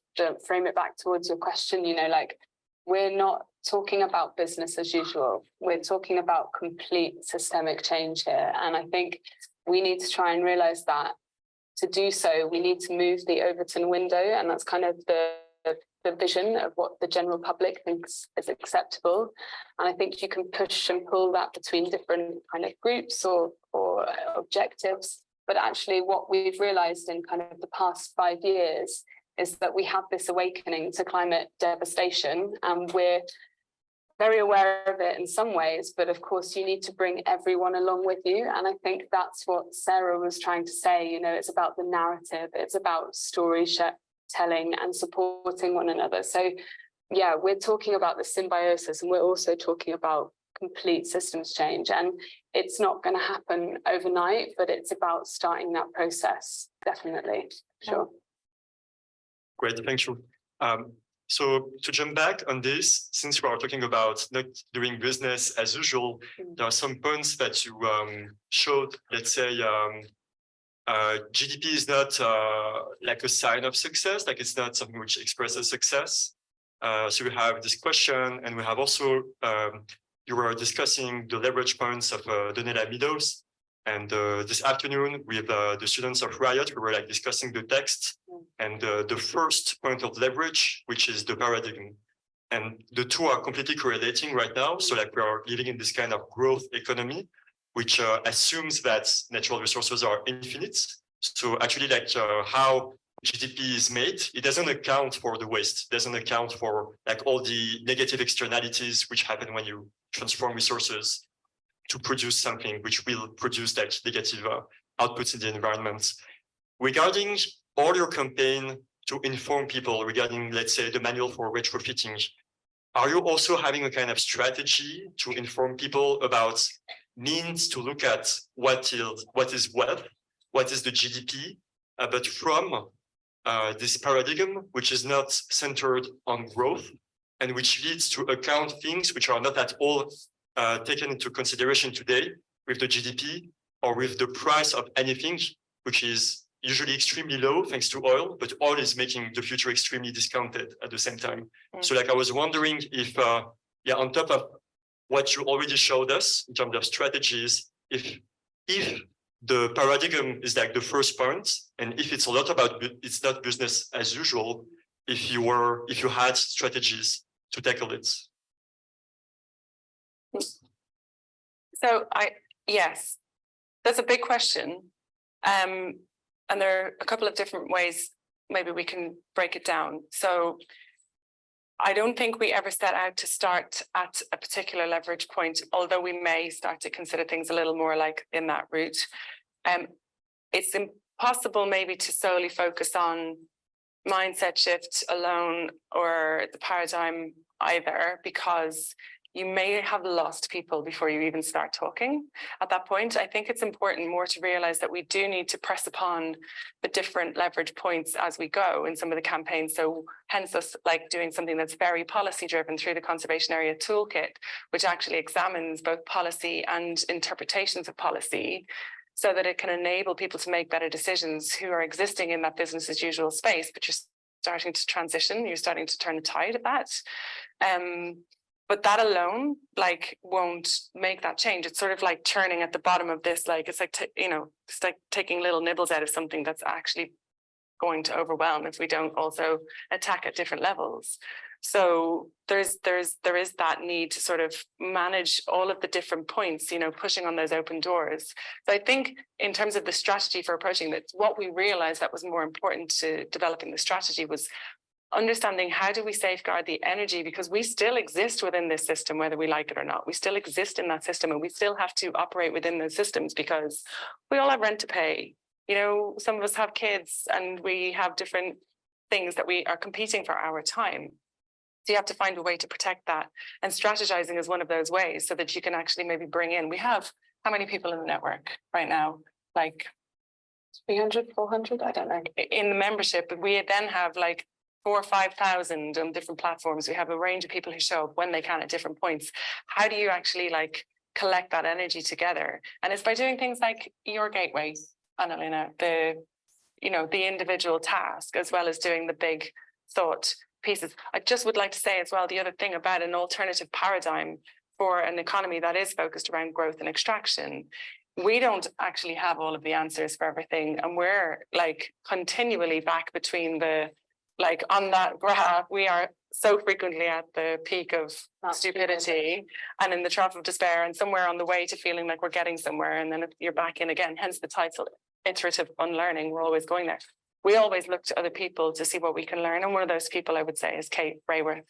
frame it back towards your question, you know, like we're not talking about business as usual. We're talking about complete systemic change here. And I think we need to try and realize that to do so, we need to move the Overton window. And that's kind of the vision of what the general public thinks is acceptable. And I think you can push and pull that between different kind of groups or objectives. But actually what we've realized in kind of the past 5 years is that we have this awakening to climate devastation, and we're very aware of it in some ways, but of course you need to bring everyone along with you. And I think that's what Sarah was trying to say, you know, it's about the narrative, it's about story telling and supporting one another. So yeah, we're talking about the symbiosis, and we're also talking about complete systems change, and it's not going to happen overnight, but it's about starting that process. Definitely. Sure. Great, thank you. So to jump back on this, since we are talking about not doing business as usual, there are some points that you showed. Let's say GDP is not like a sign of success, like it's not something which expresses success. So we have this question, and we have also you were discussing the leverage points of Donella Meadows, and this afternoon with the students of RIOT, we were like discussing the text and the first point of leverage, which is the paradigm. And the two are completely correlating right now. So like we are living in this kind of growth economy, which assumes that natural resources are infinite. So actually like how GDP is made, it doesn't account for the waste, doesn't account for like all the negative externalities which happen when you transform resources to produce something which will produce like negative outputs in the environment. Regarding all your campaign to inform people regarding, let's say, the manual for retrofitting, are you also having a kind of strategy to inform people about means to look at what is wealth, what is the GDP, but from this paradigm, which is not centered on growth and which leads to account things which are not at all taken into consideration today with the GDP or with the price of anything, which is usually extremely low thanks to oil, but oil is making the future extremely discounted at the same time. So like I was wondering if, on top of what you already showed us in terms of strategies, if the paradigm is like the first point, and if it's a lot about, it's not business as usual, if you had strategies to tackle it. So yes, that's a big question. And there are a couple of different ways maybe we can break it down. So I don't think we ever set out to start at a particular leverage point, although we may start to consider things a little more like in that route. It's impossible maybe to solely focus on mindset shift alone or the paradigm either, because you may have lost people before you even start talking. At that point, I think it's important more to realize that we do need to press upon the different leverage points as we go in some of the campaigns. So hence us like doing something that's very policy driven through the Conservation Area Toolkit, which actually examines both policy and interpretations of policy, so that it can enable people to make better decisions who are existing in that business as usual space, but you're starting to transition, you're starting to turn the tide of that. But that alone, like, won't make that change. It's sort of like turning at the bottom of this, like, it's like, it's like taking little nibbles out of something that's actually going to overwhelm if we don't also attack at different levels. So there is that need to sort of manage all of the different points, pushing on those open doors. So I think in terms of the strategy for approaching that, what we realized that was more important to developing the strategy was understanding how do we safeguard the energy, because we still exist within this system, whether we like it or not. We still exist in that system, and we still have to operate within those systems because we all have rent to pay. Some of us have kids and we have different things that we are competing for our time. So you have to find a way to protect that. And strategizing is one of those ways, so that you can actually maybe bring in, we have how many people in the network right now? Like 300, 400, I don't know. In the membership, we then have like 4,000 or 5,000 on different platforms. We have a range of people who show up when they can at different points. How do you actually like collect that energy together? And it's by doing things like your gateway, Annalena, the individual task, as well as doing the big thought pieces. I just would like to say as well, the other thing about an alternative paradigm for an economy that is focused around growth and extraction, we don't actually have all of the answers for everything. And we're like continually back between like on that graph, we are so frequently at the peak of stupidity and in the trough of despair, and somewhere on the way to feeling like we're getting somewhere, and then you're back in again. Hence the title, iterative unlearning. We're always going there. We always look to other people to see what we can learn. And one of those people I would say is Kate Raworth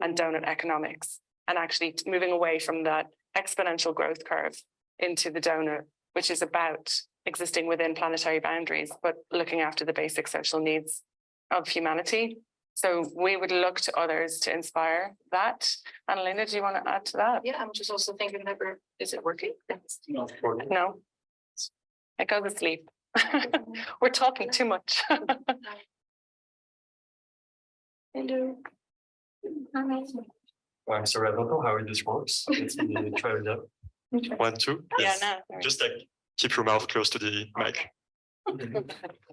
and donut economics, and actually moving away from that exponential growth curve into the donut, which is about existing within planetary boundaries, but looking after the basic social needs of humanity. So we would look to others to inspire that. Annalena, do you want to add to that? Yeah, I'm just also thinking that is it working? No, it goes to sleep. We're talking too much. Hello. I'm sorry, I don't know how this works. Let's try it out. 1, 2. Yes. Yeah, no. Just like keep your mouth close to the mic.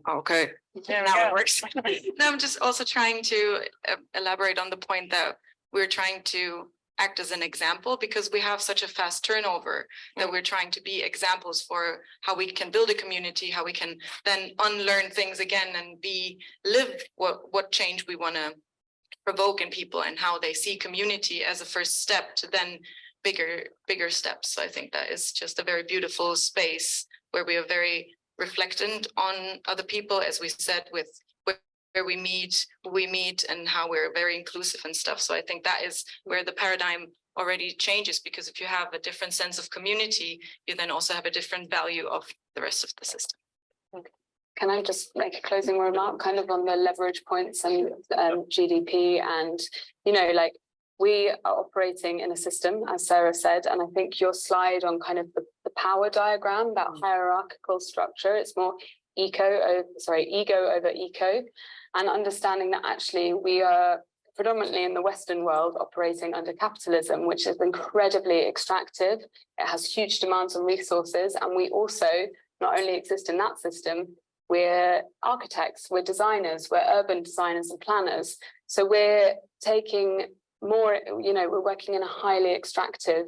Okay, now it works. No, I'm just also trying to elaborate on the point that we're trying to act as an example, because we have such a fast turnover that we're trying to be examples for how we can build a community, how we can then unlearn things again and live what change we want to provoke in people, and how they see community as a first step to then bigger steps. So I think that is just a very beautiful space where we are very reflectant on other people, as we said, with where we meet, who we meet, and how we're very inclusive and stuff. So I think that is where the paradigm already changes, because if you have a different sense of community, you then also have a different value of the rest of the system. Can I just make a closing remark kind of on the leverage points and GDP, and, like, we are operating in a system, as Sarah said, and I think your slide on kind of the power diagram, that hierarchical structure, it's more ego over eco, and understanding that actually we are predominantly in the Western world operating under capitalism, which is incredibly extractive. It has huge demands on resources, and we also not only exist in that system, we're architects, we're designers, we're urban designers and planners. So we're taking more, we're working in a highly extractive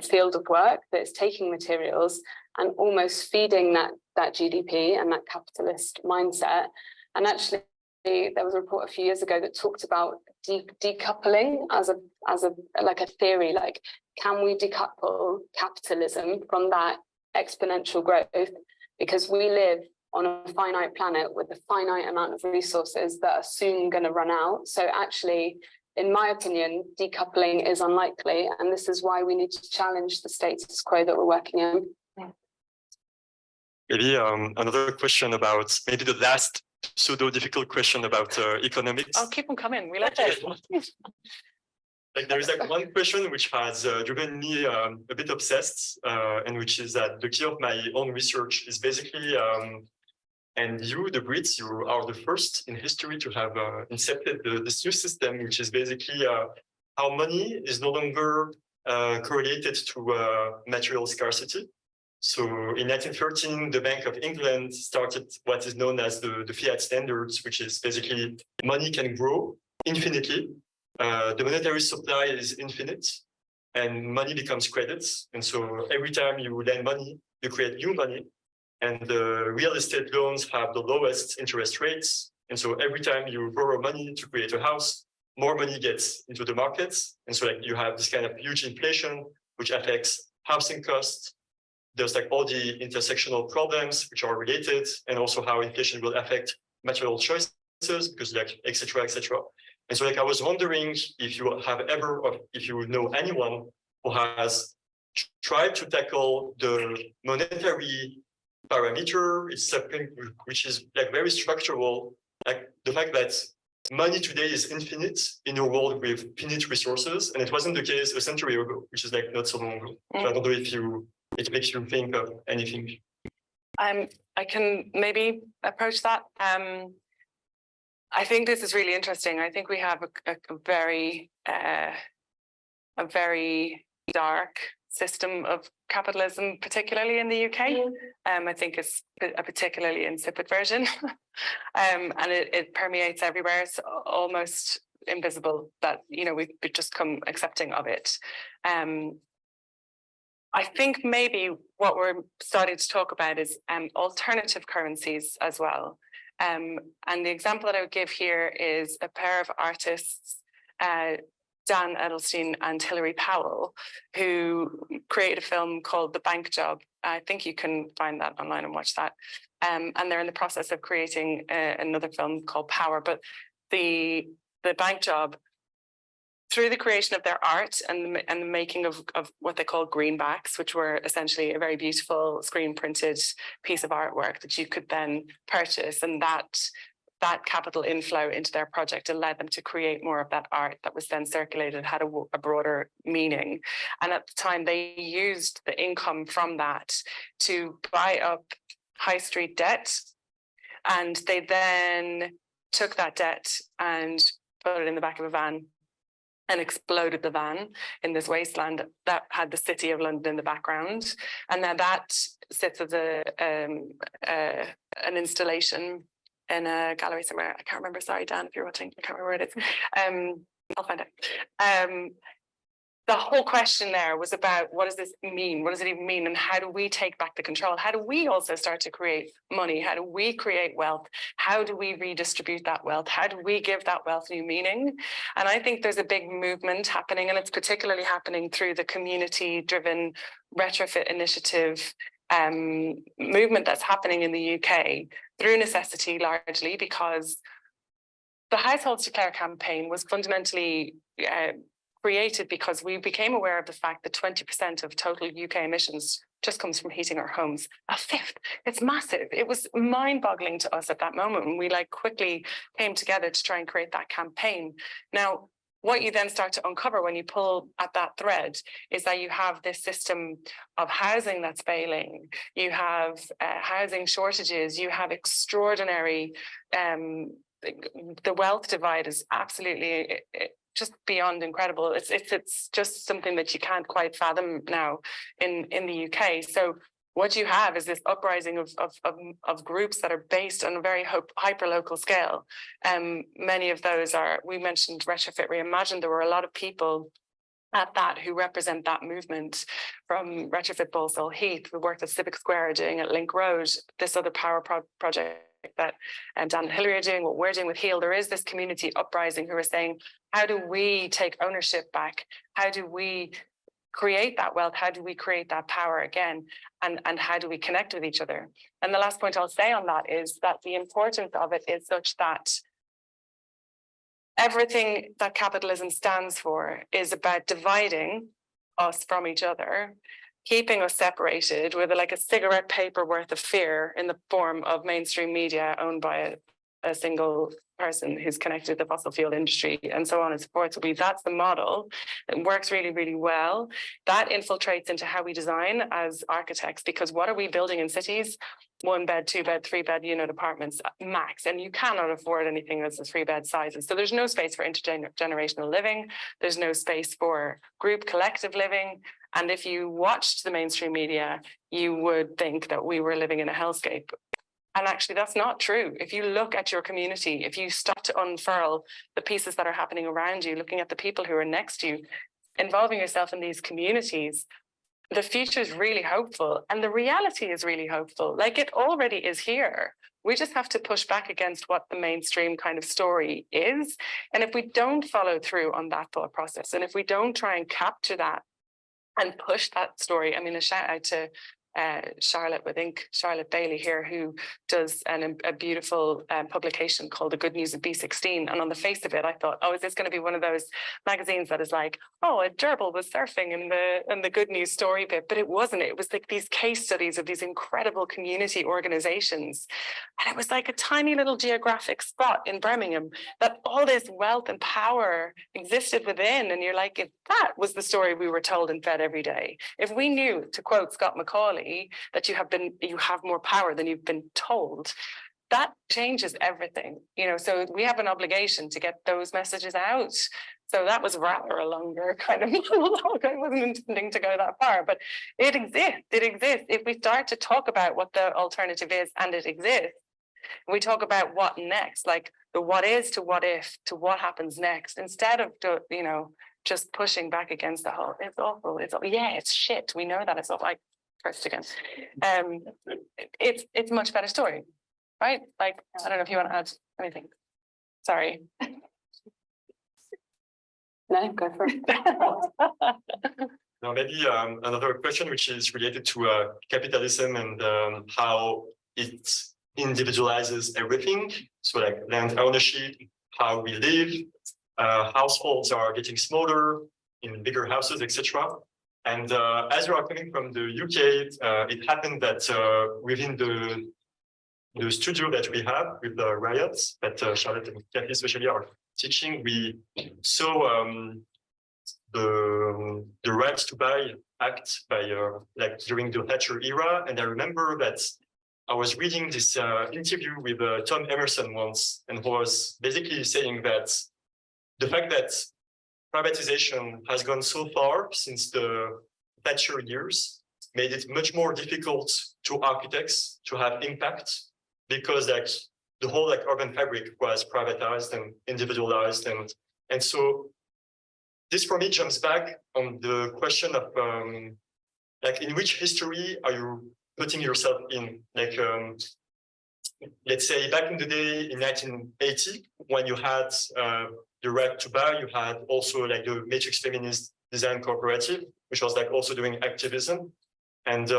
field of work that's taking materials and almost feeding that GDP and that capitalist mindset. And actually, there was a report a few years ago that talked about decoupling as a theory, like, can we decouple capitalism from that exponential growth? Because we live on a finite planet with a finite amount of resources that are soon going to run out. So actually, in my opinion, decoupling is unlikely, and this is why we need to challenge the status quo that we're working in. Maybe another question about maybe the last pseudo-difficult question about economics. Oh, keep them coming. We like it. Like there is like one question which has driven me a bit obsessed, and which is that the key of my own research is basically, and you, the Brits, you are the first in history to have incepted this new system, which is basically how money is no longer correlated to material scarcity. So in 1913, the Bank of England started what is known as the fiat standards, which is basically money can grow infinitely. The monetary supply is infinite and money becomes credits. And so every time you lend money, you create new money. And the real estate loans have the lowest interest rates. And so every time you borrow money to create a house, more money gets into the markets. And so like you have this kind of huge inflation, which affects housing costs. There's like all the intersectional problems which are related, and also how inflation will affect material choices, because like, et cetera, et cetera. And so like I was wondering if you have ever, or if you know anyone who has tried to tackle the monetary parameter, it's something which is like very structural, like the fact that money today is infinite in a world with finite resources, and it wasn't the case a century ago, which is like not so long ago. So I don't know if it makes you think of anything. I can maybe approach that. I think this is really interesting. I think we have a very dark system of capitalism, particularly in the UK. I think it's a particularly insipid version, and it permeates everywhere. It's almost invisible that we've just come accepting of it. I think maybe what we're starting to talk about is alternative currencies as well. And the example that I would give here is a pair of artists, Dan Edelstein and Hilary Powell, who created a film called The Bank Job. I think you can find that online and watch that. And they're in the process of creating another film called Power. But the Bank Job, through the creation of their art and the making of what they call greenbacks, which were essentially a very beautiful screen printed piece of artwork that you could then purchase, and that capital inflow into their project allowed them to create more of that art that was then circulated, had a broader meaning. And at the time, they used the income from that to buy up high street debt, and they then took that debt and put it in the back of a van and exploded the van in this wasteland that had the city of London in the background. And now that sits as an installation in a gallery somewhere. I can't remember. Sorry, Dan, if you're watching, I can't remember where it is. I'll find out. The whole question there was about, what does this mean? What does it even mean? And how do we take back the control? How do we also start to create money? How do we create wealth? How do we redistribute that wealth? How do we give that wealth new meaning? And I think there's a big movement happening, and it's particularly happening through the community-driven retrofit initiative movement that's happening in the UK, through necessity largely, because the Households Declare campaign was fundamentally created because we became aware of the fact that 20% of total UK emissions just comes from heating our homes. A fifth. It's massive. It was mind-boggling to us at that moment, and we quickly came together to try and create that campaign. Now, what you then start to uncover when you pull at that thread is that you have this system of housing that's failing. You have housing shortages. You have extraordinary, the wealth divide is absolutely just beyond incredible. It's just something that you can't quite fathom now in the UK. So what you have is this uprising of groups that are based on a very hyper-local scale. Many of those are, we mentioned Retrofit Reimagined, there were a lot of people at that who represent that movement, from Retrofit Balsall Heath, the work that Civic Square are doing at Link Road, this other power project that Dan and Hillary are doing, what we're doing with HEAL. There is this community uprising who are saying, how do we take ownership back? How do we create that wealth? How do we create that power again? And how do we connect with each other? And the last point I'll say on that is that the importance of it is such that everything that capitalism stands for is about dividing us from each other, keeping us separated with like a cigarette paper worth of fear in the form of mainstream media owned by a single person who's connected to the fossil fuel industry and so on and so forth. So that's the model. It works really, really well. That infiltrates into how we design as architects, because what are we building in cities? 1 bed, 2 bed, 3 bed unit apartments max, and you cannot afford anything that's a 3 bed sizes. So there's no space for intergenerational living. There's no space for group collective living. And if you watched the mainstream media, you would think that we were living in a hellscape. And actually, that's not true. If you look at your community, if you stop to unfurl the pieces that are happening around you, looking at the people who are next to you, involving yourself in these communities, the future is really hopeful. And the reality is really hopeful. Like, it already is here. We just have to push back against what the mainstream kind of story is. And if we don't follow through on that thought process, and if we don't try and capture that and push that story, I mean, a shout out to Charlotte Bailey here, who does a beautiful publication called The Good News of B16. And on the face of it, I thought, oh, is this going to be one of those magazines that is like, oh, a gerbil was surfing in the good news story bit? But it wasn't. It was like these case studies of these incredible community organizations. And it was like a tiny little geographic spot in Birmingham that all this wealth and power existed within. And you're like, if that was the story we were told and fed every day, if we knew, to quote Scott McCauley, that you have more power than you've been told, that changes everything. So we have an obligation to get those messages out. So that was rather a longer kind of monologue. I wasn't intending to go that far, but it exists. If we start to talk about what the alternative is, and it exists, we talk about what next, like the what is to what if to what happens next, instead of just pushing back against the whole, it's awful, it's shit, we know that it's awful. First again, it's a much better story, right? Like, I don't know if you want to add anything. Sorry. No, go for it. Now, maybe another question which is related to capitalism and how it individualizes everything. So like land ownership, how we live, households are getting smaller in bigger houses, etc. And as you are coming from the UK, it happened that within the studio that we have with the RIOT, that Charlotte and Kathy especially are teaching, we saw the right to buy act by like during the Thatcher era. And I remember that I was reading this interview with Tom Emerson once, and who was basically saying that the fact that privatization has gone so far since the Thatcher years made it much more difficult to architects to have impact, because like the whole like urban fabric was privatized and individualized, and so this for me jumps back on the question of like, in which history are you putting yourself in? Like let's say back in the day in 1980, when you had the right to buy, you had also like the Matrix Feminist Design Cooperative, which was like also doing activism. And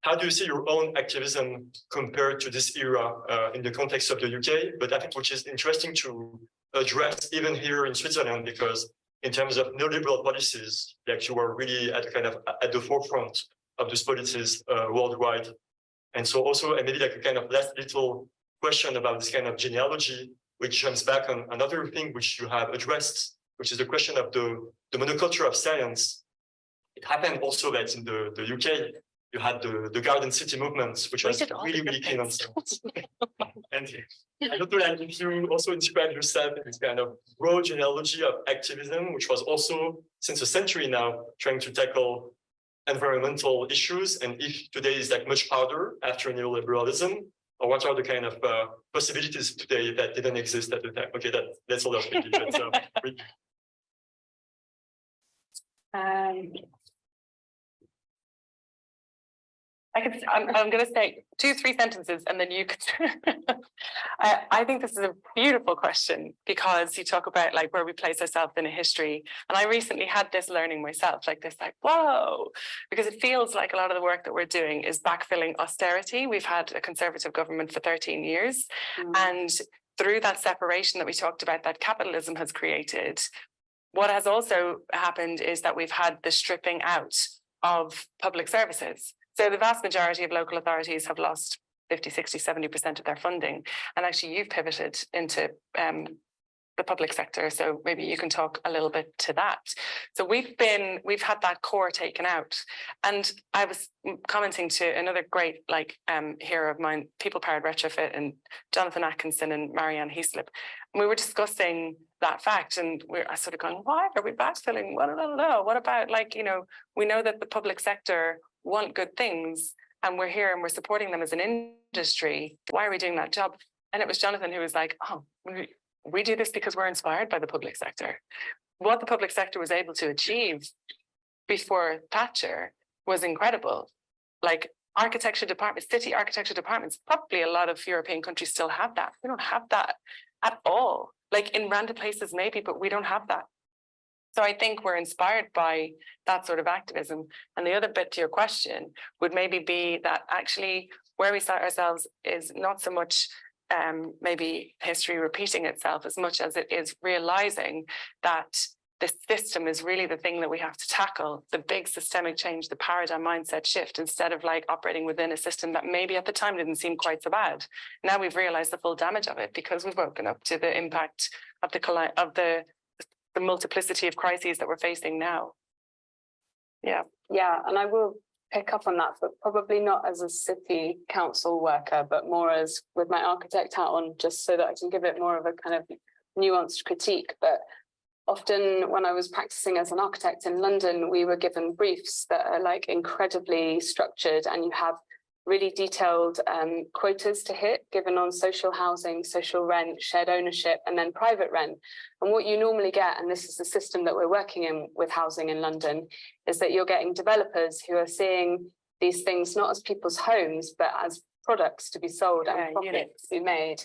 how do you see your own activism compared to this era in the context of the UK? But I think which is interesting to address even here in Switzerland, because in terms of neoliberal policies, like you were really at the forefront of those policies worldwide. And so also, and maybe like a kind of last little question about this kind of genealogy, which jumps back on another thing which you have addressed which is the question of the monoculture of science. It happened also that in the UK, you had the Garden City movement, which was really keen on science. And I don't know like, if you also describe yourself in this kind of broad genealogy of activism, which was also, since a century now, trying to tackle environmental issues, and if today is like much harder after neoliberalism, or what are the kind of possibilities today that didn't exist at the time? Okay, that's all I'll speak to. So, I'm going to say 2-3 sentences and then you could. I think this is a beautiful question because you talk about like where we place ourselves in a history. And I recently had this learning myself, like this, like, whoa, because it feels like a lot of the work that we're doing is backfilling austerity. We've had a conservative government for 13 years. And through that separation that we talked about, that capitalism has created, what has also happened is that we've had the stripping out of public services. So the vast majority of local authorities have lost 50, 60, 70% of their funding. And actually you've pivoted into the public sector. So maybe you can talk a little bit to that. So we've had that core taken out. And I was commenting to another great hero of mine, People Powered Retrofit, and Jonathan Atkinson and Marianne Heaslip. And we were discussing that fact, and I sort of going, why are we backfilling? What about we know that the public sector want good things and we're here and we're supporting them as an industry. Why are we doing that job? And it was Jonathan who was like, oh, we do this because we're inspired by the public sector. What the public sector was able to achieve before Thatcher was incredible. Like architecture departments, city architecture departments, probably a lot of European countries still have that. We don't have that at all. Like in random places maybe, but we don't have that. So I think we're inspired by that sort of activism. And the other bit to your question would maybe be that actually where we start ourselves is not so much maybe history repeating itself as much as it is realizing that the system is really the thing that we have to tackle, the big systemic change, the paradigm mindset shift, instead of like operating within a system that maybe at the time didn't seem quite so bad. Now we've realized the full damage of it because we've woken up to the impact of the multiplicity of crises that we're facing now. Yeah, and I will pick up on that, but probably not as a city council worker, but more as with my architect hat on, just so that I can give it more of a kind of nuanced critique. But often when I was practicing as an architect in London, we were given briefs that are like incredibly structured, and you have really detailed quotas to hit given on social housing, social rent, shared ownership, and then private rent. And what you normally get, and this is the system that we're working in with housing in London, is that you're getting developers who are seeing these things not as people's homes, but as products to be sold and profits to be made.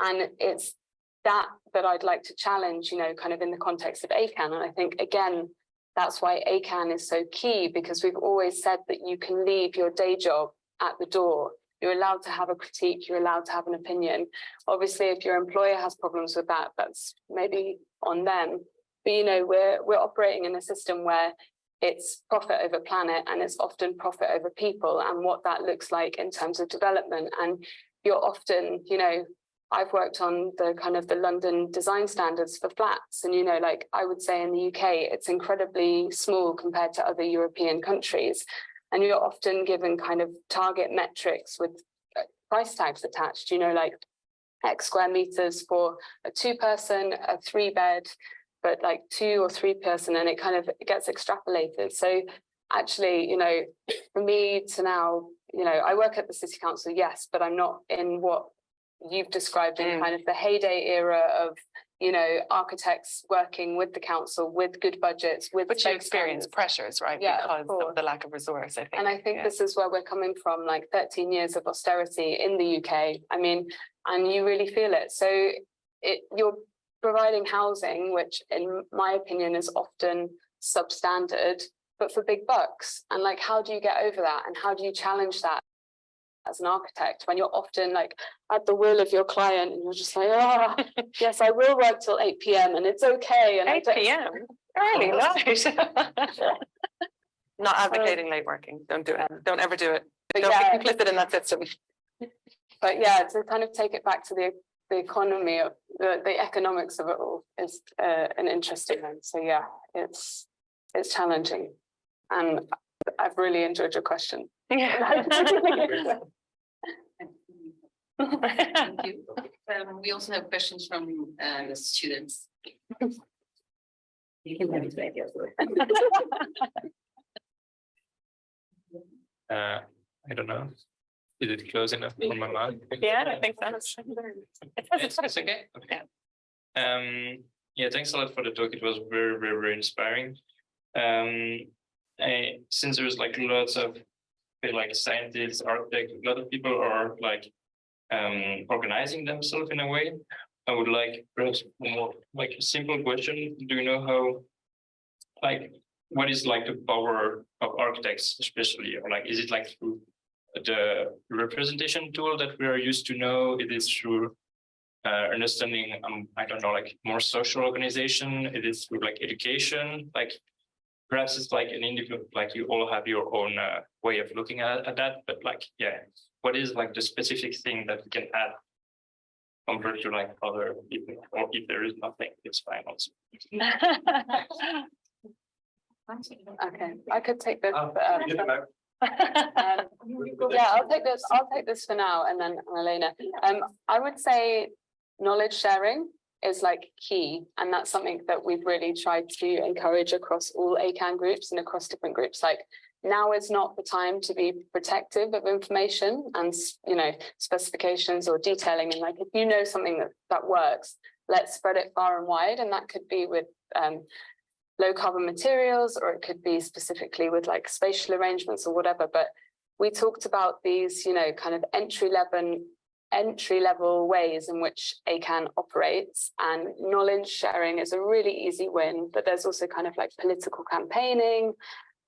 And it's that I'd like to challenge, kind of in the context of ACAN. And I think, again, that's why ACAN is so key, because we've always said that you can leave your day job at the door. You're allowed to have a critique, you're allowed to have an opinion. Obviously, if your employer has problems with that, that's maybe on them. But we're operating in a system where it's profit over planet, and it's often profit over people, and what that looks like in terms of development. And you're often, I've worked on the kind of the London design standards for flats, and I would say in the UK, it's incredibly small compared to other European countries. And you're often given kind of target metrics with price tags attached, like X square meters for a 2-person, a 3-bed, but like 2 or 3 person, and it kind of gets extrapolated. So actually, for me to now, I work at the City Council, yes, but I'm not in what you've described in kind of the heyday era of architects working with the council with good budgets, but you experience pressures, right? Yeah, because of the lack of resource, I think. And I think this is where we're coming from, like 13 years of austerity in the UK. I mean, and you really feel it. So you're providing housing, which in my opinion is often substandard, but for big bucks. And like, how do you get over that? And how do you challenge that as an architect when you're often like at the will of your client, and you're just like, oh, yes, I will work till 8 p.m. and it's okay. And 8 p.m. early night. Not advocating late working. Don't do it. Don't ever do it. Don't be complicit in that system. But yeah, to kind of take it back to the the economy of the economics of it all is an interesting one. So yeah, it's challenging, and I've really enjoyed your question. Thank you. We also have questions from the students. You can have it ready as well. I don't know. Is it close enough for my mouth? Yeah, I think so. It's okay. Okay. Yeah, thanks a lot for the talk. It was very, very, very inspiring. Since there's like lots of like scientists, architects, a lot of people are like organizing themselves in a way. I would like perhaps more like a simple question. Do you know how, like, what is like the power of architects, especially, or like, is it like through the representation tool that we are used to know? It is through understanding, I don't know, like more social organization. It is through like education, like perhaps it's like an individual, like you all have your own way of looking at that, but like, yeah, what is like the specific thing that we can add compared to like other people, or if there is nothing, it's fine also. Okay, I could take this. Yeah, Yeah, I'll take this. I'll take this for now, and then Annalena. I would say knowledge sharing is like key, and that's something that we've really tried to encourage across all ACAN groups and across different groups. Like, now is not the time to be protective of information and, you know, specifications or detailing. And like, if you know something that works, let's spread it far and wide. And that could be with low carbon materials, or it could be specifically with like spatial arrangements or whatever. But we talked about these, you know, kind of entry level ways in which ACAN operates, and knowledge sharing is a really easy win. But there's also kind of like political campaigning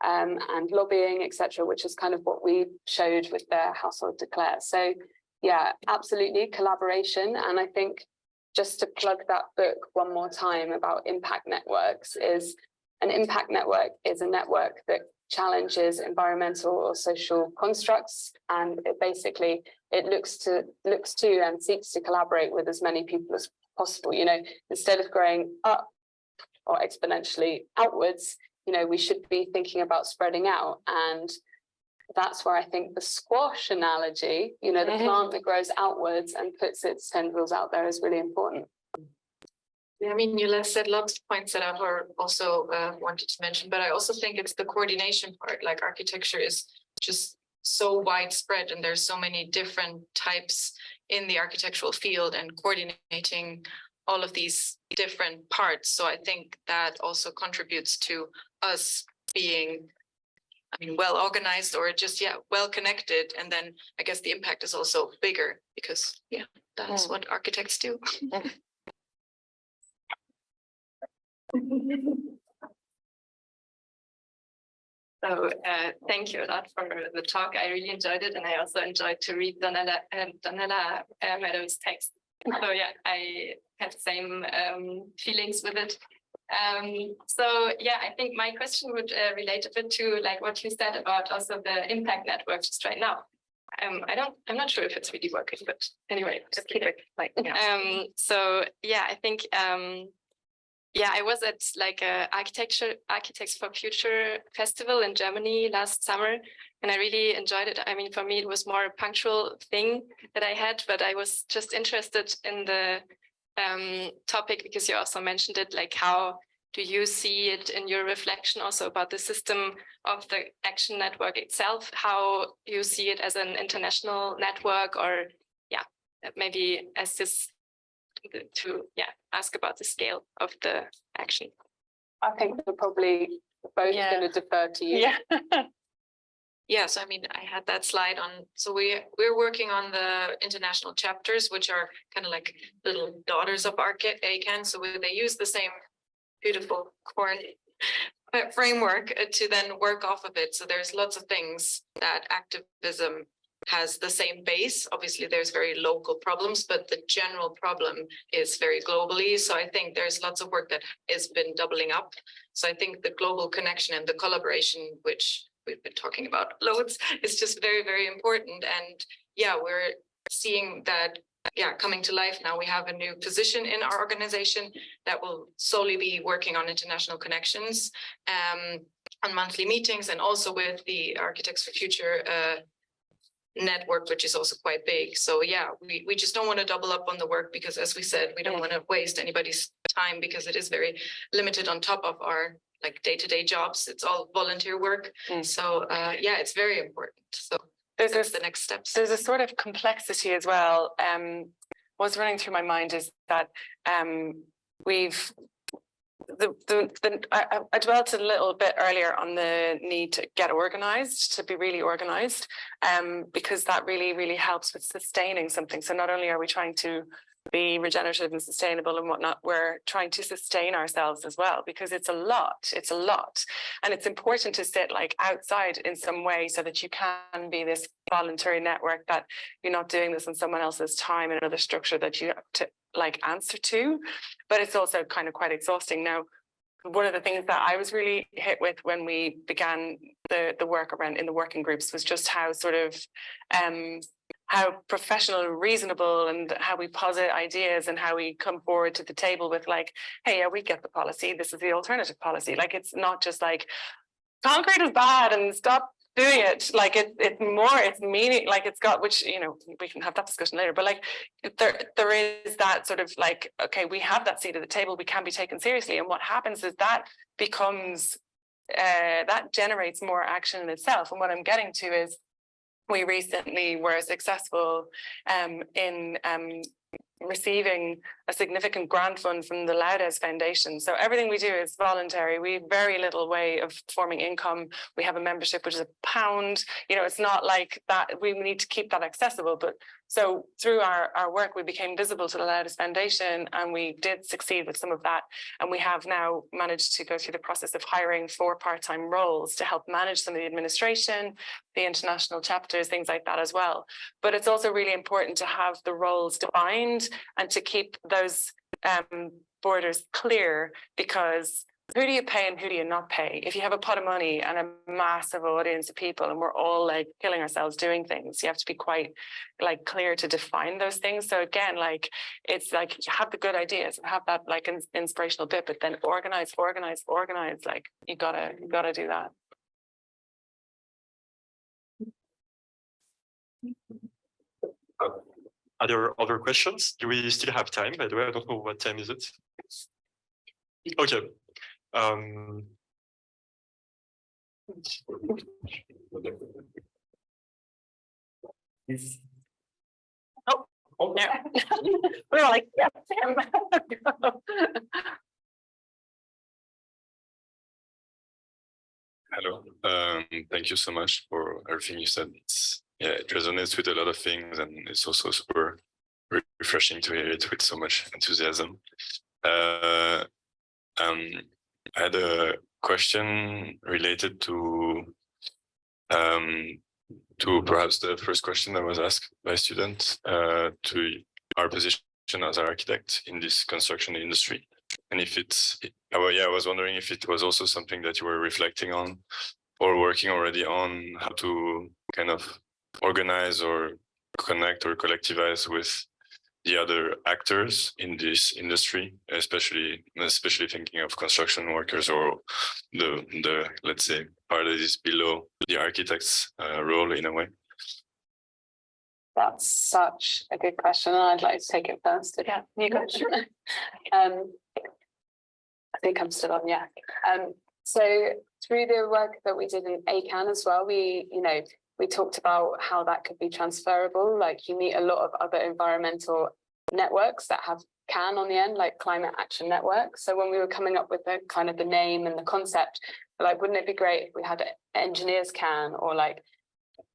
and lobbying, etc., which is kind of what we showed with the Household Declare. So yeah, absolutely collaboration. And I think, just to plug that book one more time about impact networks, is an impact network is a network that challenges environmental or social constructs, and it basically looks to and seeks to collaborate with as many people as possible. You know, instead of growing up or exponentially outwards, you know, we should be thinking about spreading out. And that's where I think the squash analogy, you know, the plant that grows outwards and puts its tendrils out there, is really important. Yeah, I mean, you said lots of points that I've also wanted to mention, but I also think it's the coordination part. Like, architecture is just so widespread, and there's so many different types in the architectural field, and coordinating all of these different parts. So I think that also contributes to us being, I mean, well organized, or just, yeah, well connected. And then I guess the impact is also bigger, because, yeah, that's what architects do. So thank you a lot for the talk. I really enjoyed it, and I also enjoyed to read Donella Meadows' text. So yeah, I had the same feelings with it. So yeah, I think my question would relate a bit to like what you said about also the impact network just right now. I'm not sure if it's really working, but anyway, just keep it like. Yeah. So yeah, I think yeah, I was at like a Architects for Future festival in Germany last summer, and I really enjoyed it. I mean, for me, it was more a punctual thing that I had, but I was just interested in the topic because you also mentioned it, like how do you see it in your reflection also about the system of the action network itself, how you see it as an international network, or yeah, maybe as this to ask about the scale of the action. I think we're probably both going to defer to you. Yeah. Yeah, so I mean, I had that slide on. So we're working on the international chapters, which are kind of like little daughters of ACAN. So they use the same beautiful corn framework to then work off of it. So there's lots of things that activism has the same base. Obviously, there's very local problems, but the general problem is very globally. So I think there's lots of work that has been doubling up. So I think the global connection and the collaboration, which we've been talking about loads, is just very, very important. And yeah, we're seeing that coming to life. Now we have a new position in our organization that will solely be working on international connections on monthly meetings, and also with the Architects for Future network, which is also quite big. So yeah, we just don't want to double up on the work, because as we said, we don't want to waste anybody's time, because it is very limited on top of our like day-to-day jobs. It's all volunteer work. So yeah, it's very important. So that's the next steps. There's a sort of complexity as well. What's running through my mind is that we've I dwelt a little bit earlier on the need to get organized, to be really organized, because that really helps with sustaining something. So not only are we trying to be regenerative and sustainable and whatnot, we're trying to sustain ourselves as well, because it's a lot, and it's important to sit like outside in some way, so that you can be this voluntary network, that you're not doing this on someone else's time in another structure that you have to like answer to. But it's also kind of quite exhausting. Now, one of the things that I was really hit with when we began the work around in the working groups was just how sort of how professional and reasonable, and how we posit ideas, and how we come forward to the table with like, hey, yeah, we get the policy, this is the alternative policy. Like, it's not just like concrete is bad and stop doing it. Like it's more, it's meaning, like it's got, which, you know, we can have that discussion later, but like there is that sort of like, okay, we have that seat at the table, we can be taken seriously. And what happens is that becomes that generates more action in itself. And what I'm getting to is, we recently were successful in receiving a significant grant fund from the Laudes Foundation. So everything we do is voluntary. We have very little way of forming income. We have a membership, which is £1. You know, it's not like that. We need to keep that accessible. But so through our work, we became visible to the Laudes Foundation, and we did succeed with some of that. And we have now managed to go through the process of hiring 4 part-time roles to help manage some of the administration, the international chapters, things like that as well. But it's also really important to have the roles defined and to keep those borders clear, because who do you pay and who do you not pay? If you have a pot of money and a massive audience of people, and we're all like killing ourselves doing things, you have to be quite like clear to define those things. So again, like it's like you have the good ideas and have that like inspirational bit, but then organize. Like you gotta do that. Are there other questions? Do we still have time? By the way, I don't know what time is it. Okay. Oh, yeah. We were like, yeah, Sam. Hello. Thank you so much for everything you said. It resonates with a lot of things, and it's also super refreshing to hear it with so much enthusiasm. I had a question related to perhaps the first question that was asked by students to our position as an architect in this construction industry. And if I was wondering if it was also something that you were reflecting on or working already on, how to kind of organize or connect or collectivize with the other actors in this industry, especially thinking of construction workers, or the let's say part that is below the architect's role in a way. That's such a good question, and I'd like to take it first. Yeah, you go. I think I'm still on, yeah. So through the work that we did in ACAN as well, we talked about how that could be transferable. Like you meet a lot of other environmental networks that have CAN on the end, like Climate Action Network. So when we were coming up with the kind of the name and the concept, like, wouldn't it be great if we had engineers CAN or like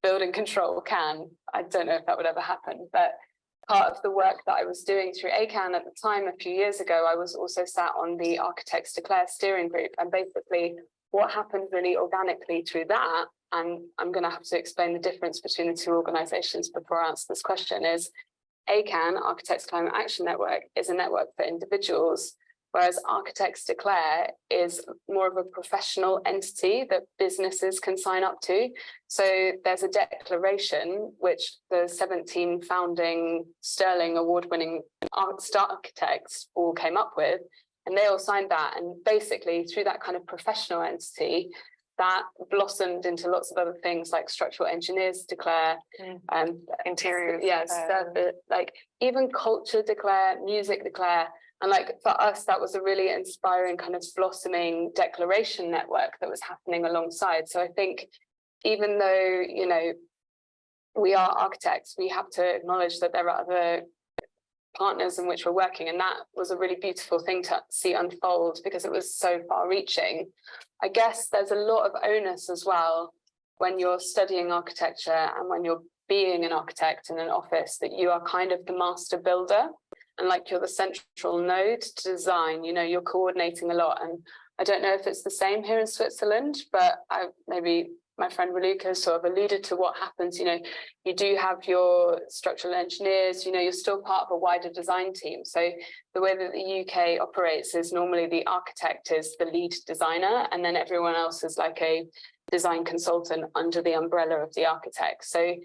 building control CAN? I don't know if that would ever happen, but part of the work that I was doing through ACAN at the time, a few years ago, I was also sat on the Architects Declare steering group. And basically what happened really organically through that, and I'm going to have to explain the difference between the two organizations before I answer this question, is ACAN, Architects Climate Action Network, is a network for individuals whereas Architects Declare is more of a professional entity that businesses can sign up to. So there's a declaration which the 17 founding Sterling award-winning architects all came up with, and they all signed that. And basically through that kind of professional entity, that blossomed into lots of other things like structural engineers declare, interior, yes, like even culture declare, music declare. And like for us, that was a really inspiring kind of blossoming declaration network that was happening alongside. So I think even though, you know, we are architects, we have to acknowledge that there are other partners in which we're working, and that was a really beautiful thing to see unfold because it was so far reaching. I guess there's a lot of onus as well when you're studying architecture and when you're being an architect in an office, that you are kind of the master builder and like you're the central node to design. You know, you're coordinating a lot, and I don't know if it's the same here in Switzerland, but maybe my friend Raluca sort of alluded to what happens. You know, you do have your structural engineers, you know, you're still part of a wider design team. So the way that the UK operates is normally the architect is the lead designer, and then everyone else is like a design consultant under the umbrella of the architect. So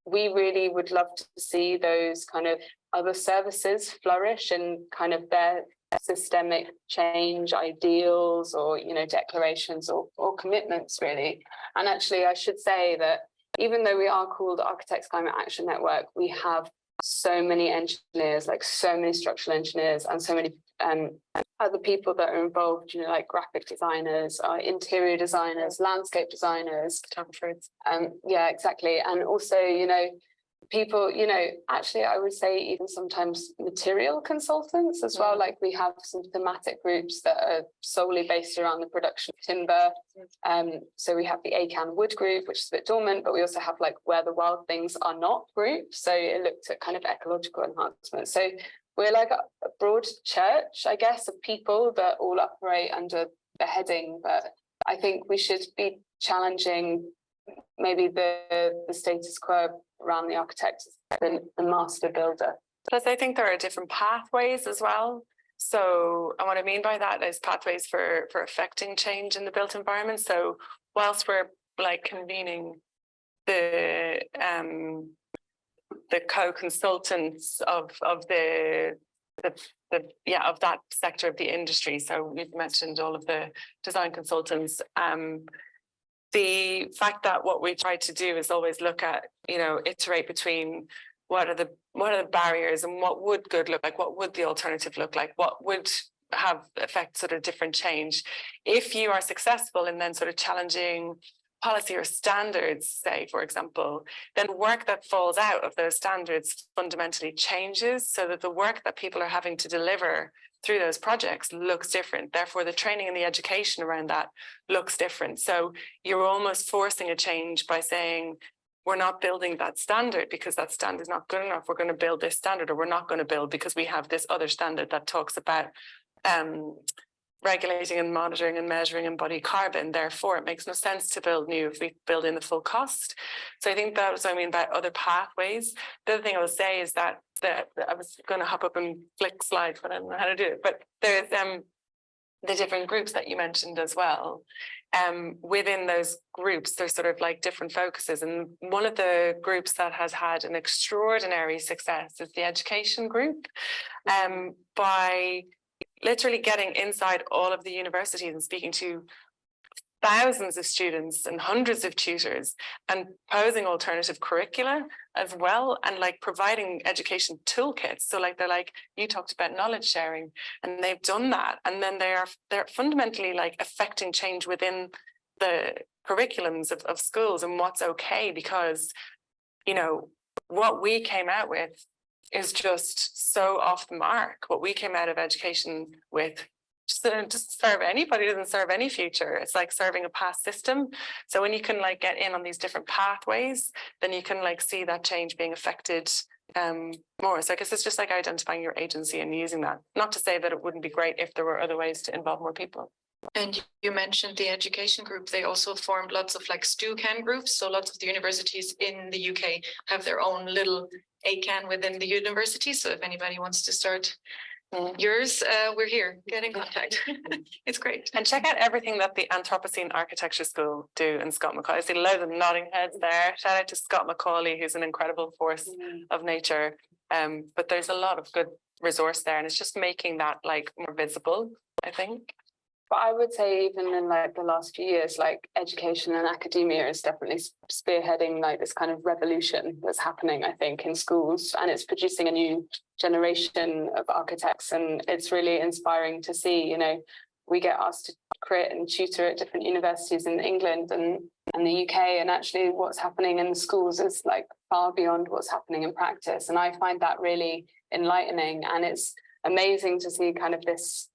we really would love to see those kind of other services flourish and kind of their systemic change ideals or, you know, declarations or commitments really. And actually I should say that even though we are called Architects Climate Action Network, we have so many engineers, like so many structural engineers and so many other people that are involved, you know, like graphic designers, interior designers, landscape designers, photographers. Yeah, exactly. And also, you know, people, you know, actually I would say even sometimes material consultants as well. Like we have some thematic groups that are solely based around the production of timber. So we have the ACAN wood group, which is a bit dormant, but we also have like Where the Wild Things Are Not group. So it looked at kind of ecological enhancement. So we're like a broad church, I guess, of people that all operate under the heading, but I think we should be challenging maybe the status quo around the architect, the master builder. Plus, I think there are different pathways as well. So, and what I mean by that is pathways for affecting change in the built environment. So, whilst we're like convening the co-consultants of that sector of the industry. So we've mentioned all of the design consultants. The fact that what we try to do is always look at, you know, iterate between what are the barriers and what would good look like, what would the alternative look like, what would have affect sort of different change. If you are successful in then sort of challenging policy or standards, say, for example, then work that falls out of those standards fundamentally changes so that the work that people are having to deliver through those projects looks different. Therefore, the training and the education around that looks different. So you're almost forcing a change by saying, we're not building that standard because that standard is not good enough. We're going to build this standard, or we're not going to build because we have this other standard that talks about regulating and monitoring and measuring embodied carbon. Therefore, it makes no sense to build new if we build in the full cost. So I think that's what I mean by other pathways. The other thing I will say is that I was going to hop up and flick slides, but I don't know how to do it. But there's the different groups that you mentioned as well. Within those groups, there's sort of like different focuses. And one of the groups that has had an extraordinary success is the education group. By literally getting inside all of the universities and speaking to thousands of students and hundreds of tutors and posing alternative curricula as well, and like providing education toolkits. So like they're like, you talked about knowledge sharing, and they've done that, and then they're fundamentally like affecting change within the curriculums of schools and what's okay, because, you know, what we came out with is just so off the mark. What we came out of education with just serve anybody, doesn't serve any future. It's like serving a past system. So when you can like get in on these different pathways, then you can like see that change being affected more. So I guess it's just like identifying your agency and using that. Not to say that it wouldn't be great if there were other ways to involve more people. And you mentioned the education group. They also formed lots of like StuCan groups. So lots of the universities in the UK have their own little ACAN within the university. So if anybody wants to start yours, we're here. Get in contact. It's great. And check out everything that the Anthropocene Architecture School do in Scott Macaulay. I see loads of nodding heads there. Shout out to Scott Macaulay, who's an incredible force of nature. But there's a lot of good resource there, and it's just making that like more visible, I think. But I would say even in like the last few years, like education and academia is definitely spearheading like this kind of revolution that's happening, I think, in schools, and it's producing a new generation of architects, and it's really inspiring to see. You know, we get asked to create and tutor at different universities in England and the UK, and actually what's happening in the schools is like far beyond what's happening in practice, and I find that really enlightening, and it's amazing to see kind of this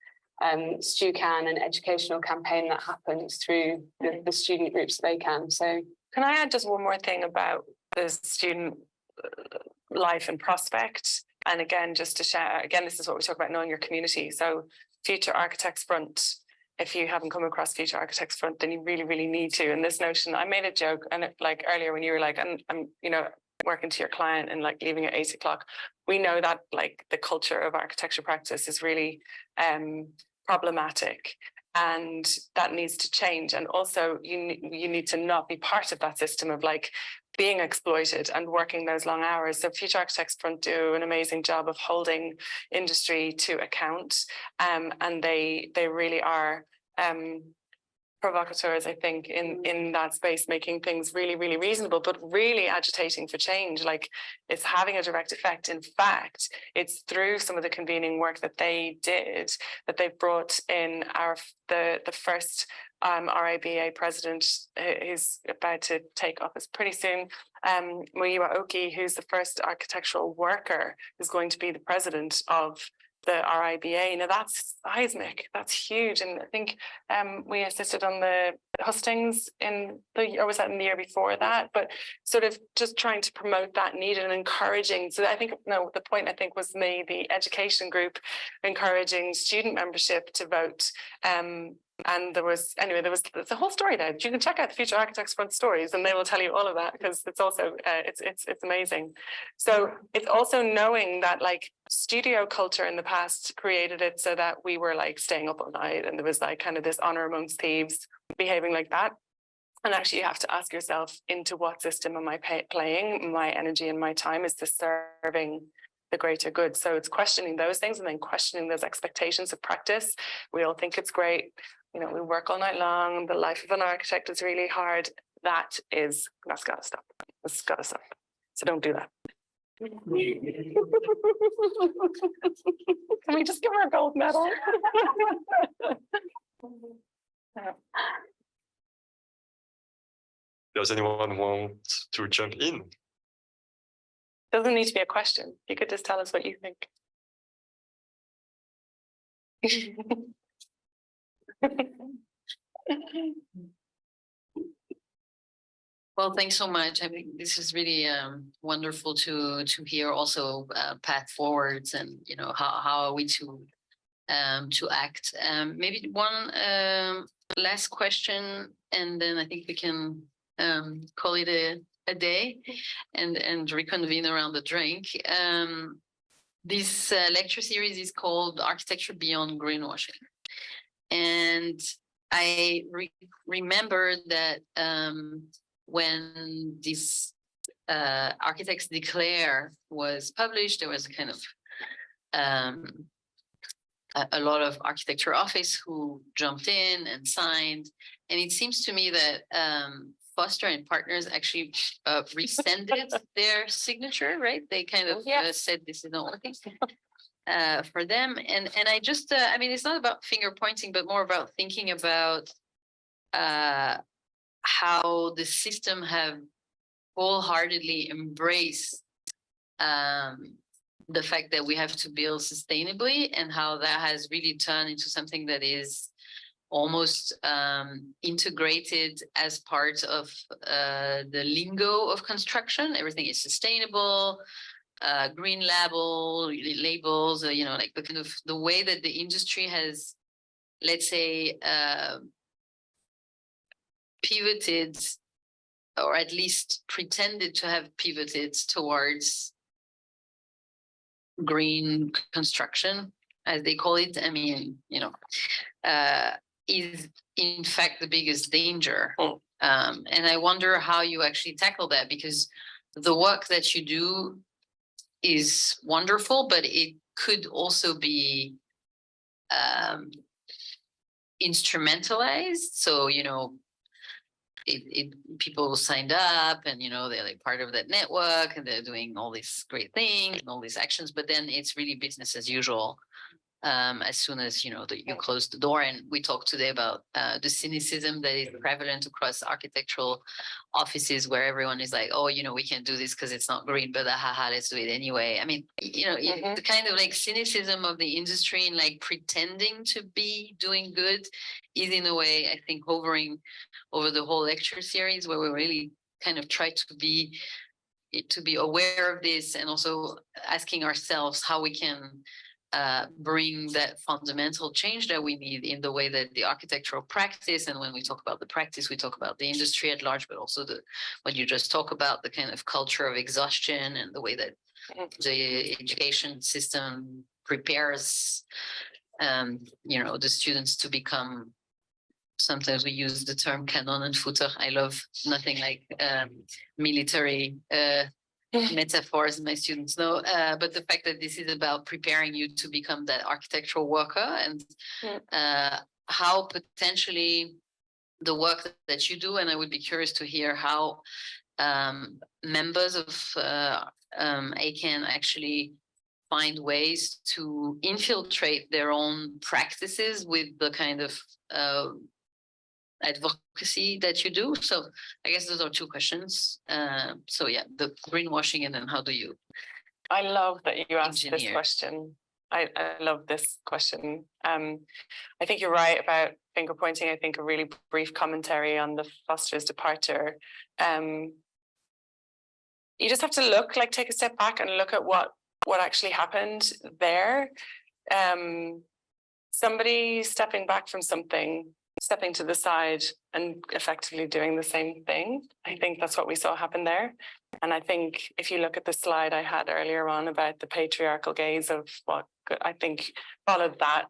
StuCan and educational campaign that happens through the student groups they can. So can I add just one more thing about the student life and prospect? And again, just to share, again, this is what we talk about, knowing your community. So Future Architects Front, if you haven't come across Future Architects Front, then you really, really need to. And this notion, I made a joke, and like earlier when you were like, I'm you know, working to your client and like leaving at 8 o'clock. We know that like the culture of architecture practice is really problematic, and that needs to change. And also you need to not be part of that system of like being exploited and working those long hours. So Future Architects Front do an amazing job of holding industry to account, and they really are provocateurs, I think, in that space, making things really, really reasonable, but really agitating for change. Like, it's having a direct effect. In fact, it's through some of the convening work that they did that they've brought in the first RIBA president, who's about to take office pretty soon, Muyiwa Oki, who's the first architectural worker, is going to be the president of the RIBA. Now that's seismic, that's huge. And I think we assisted on the hustings or was that in the year before that? But sort of just trying to promote that need and encouraging. So I think, no, the point I think was the education group encouraging student membership to vote. And there was a whole story there. You can check out the Future Architects Front stories and they will tell you all of that, because it's also it's amazing. So it's also knowing that like studio culture in the past created it so that we were like staying up all night, and there was like kind of this honor amongst thieves behaving like that. And actually you have to ask yourself, into what system am I playing my energy and my time? Is this serving the greater good? So it's questioning those things and then questioning those expectations of practice. We all think it's great. You know, we work all night long. The life of an architect is really hard. That's got to stop. It's got to stop. So don't do that. Can we just give her a gold medal? Does anyone want to jump in? Doesn't need to be a question. You could just tell us what you think. Well, thanks so much. I think this is really wonderful to hear also path forwards, and you know how are we to act. Maybe one last question, and then I think we can call it a day and reconvene around the drink. This lecture series is called Architecture Beyond Greenwashing. And I remember that when this Architects Declare was published, there was a kind of a lot of architecture office who jumped in and signed. And it seems to me that Foster and Partners actually rescinded their signature, right? They kind of said this is not working for them. And I just, I mean, it's not about finger pointing, but more about thinking about how the system have wholeheartedly embraced the fact that we have to build sustainably, and how that has really turned into something that is almost integrated as part of the lingo of construction. Everything is sustainable, green labels, you know, like the kind of the way that the industry has, let's say, pivoted, or at least pretended to have pivoted towards green construction. as they call it, I mean, is in fact the biggest danger. And I wonder how you actually tackle that, because the work that you do is wonderful, but it could also be instrumentalized. So, people signed up and, they're like part of that network and they're doing all these great things and all these actions, but then it's really business as usual. As soon as you close the door. And we talked today about the cynicism that is prevalent across architectural offices, where everyone is like, oh, we can't do this because it's not green, but let's do it anyway. I mean, the kind of like cynicism of the industry and like pretending to be doing good is in a way, I think, hovering over the whole lecture series, where we really kind of try to be aware of this, and also asking ourselves how we can bring that fundamental change that we need in the way that the architectural practice, and when we talk about the practice, we talk about the industry at large, but also what you just talk about, the kind of culture of exhaustion and the way that the education system prepares, the students to become. Sometimes we use the term Kanonenfutter. I love nothing like military metaphors, my students know, but the fact that this is about preparing you to become that architectural worker, and how potentially the work that you do, and I would be curious to hear how members of ACAN actually find ways to infiltrate their own practices with the kind of advocacy that you do. So I guess those are two questions. So yeah, the greenwashing, and then how do you? I love that you asked this question. I love this question. I think you're right about finger pointing. I think a really brief commentary on the Foster's departure. You just have to take a step back and look at what actually happened there. Somebody stepping back from something, stepping to the side and effectively doing the same thing. I think that's what we saw happen there. And I think if you look at the slide I had earlier on about the patriarchal gaze of what I think followed that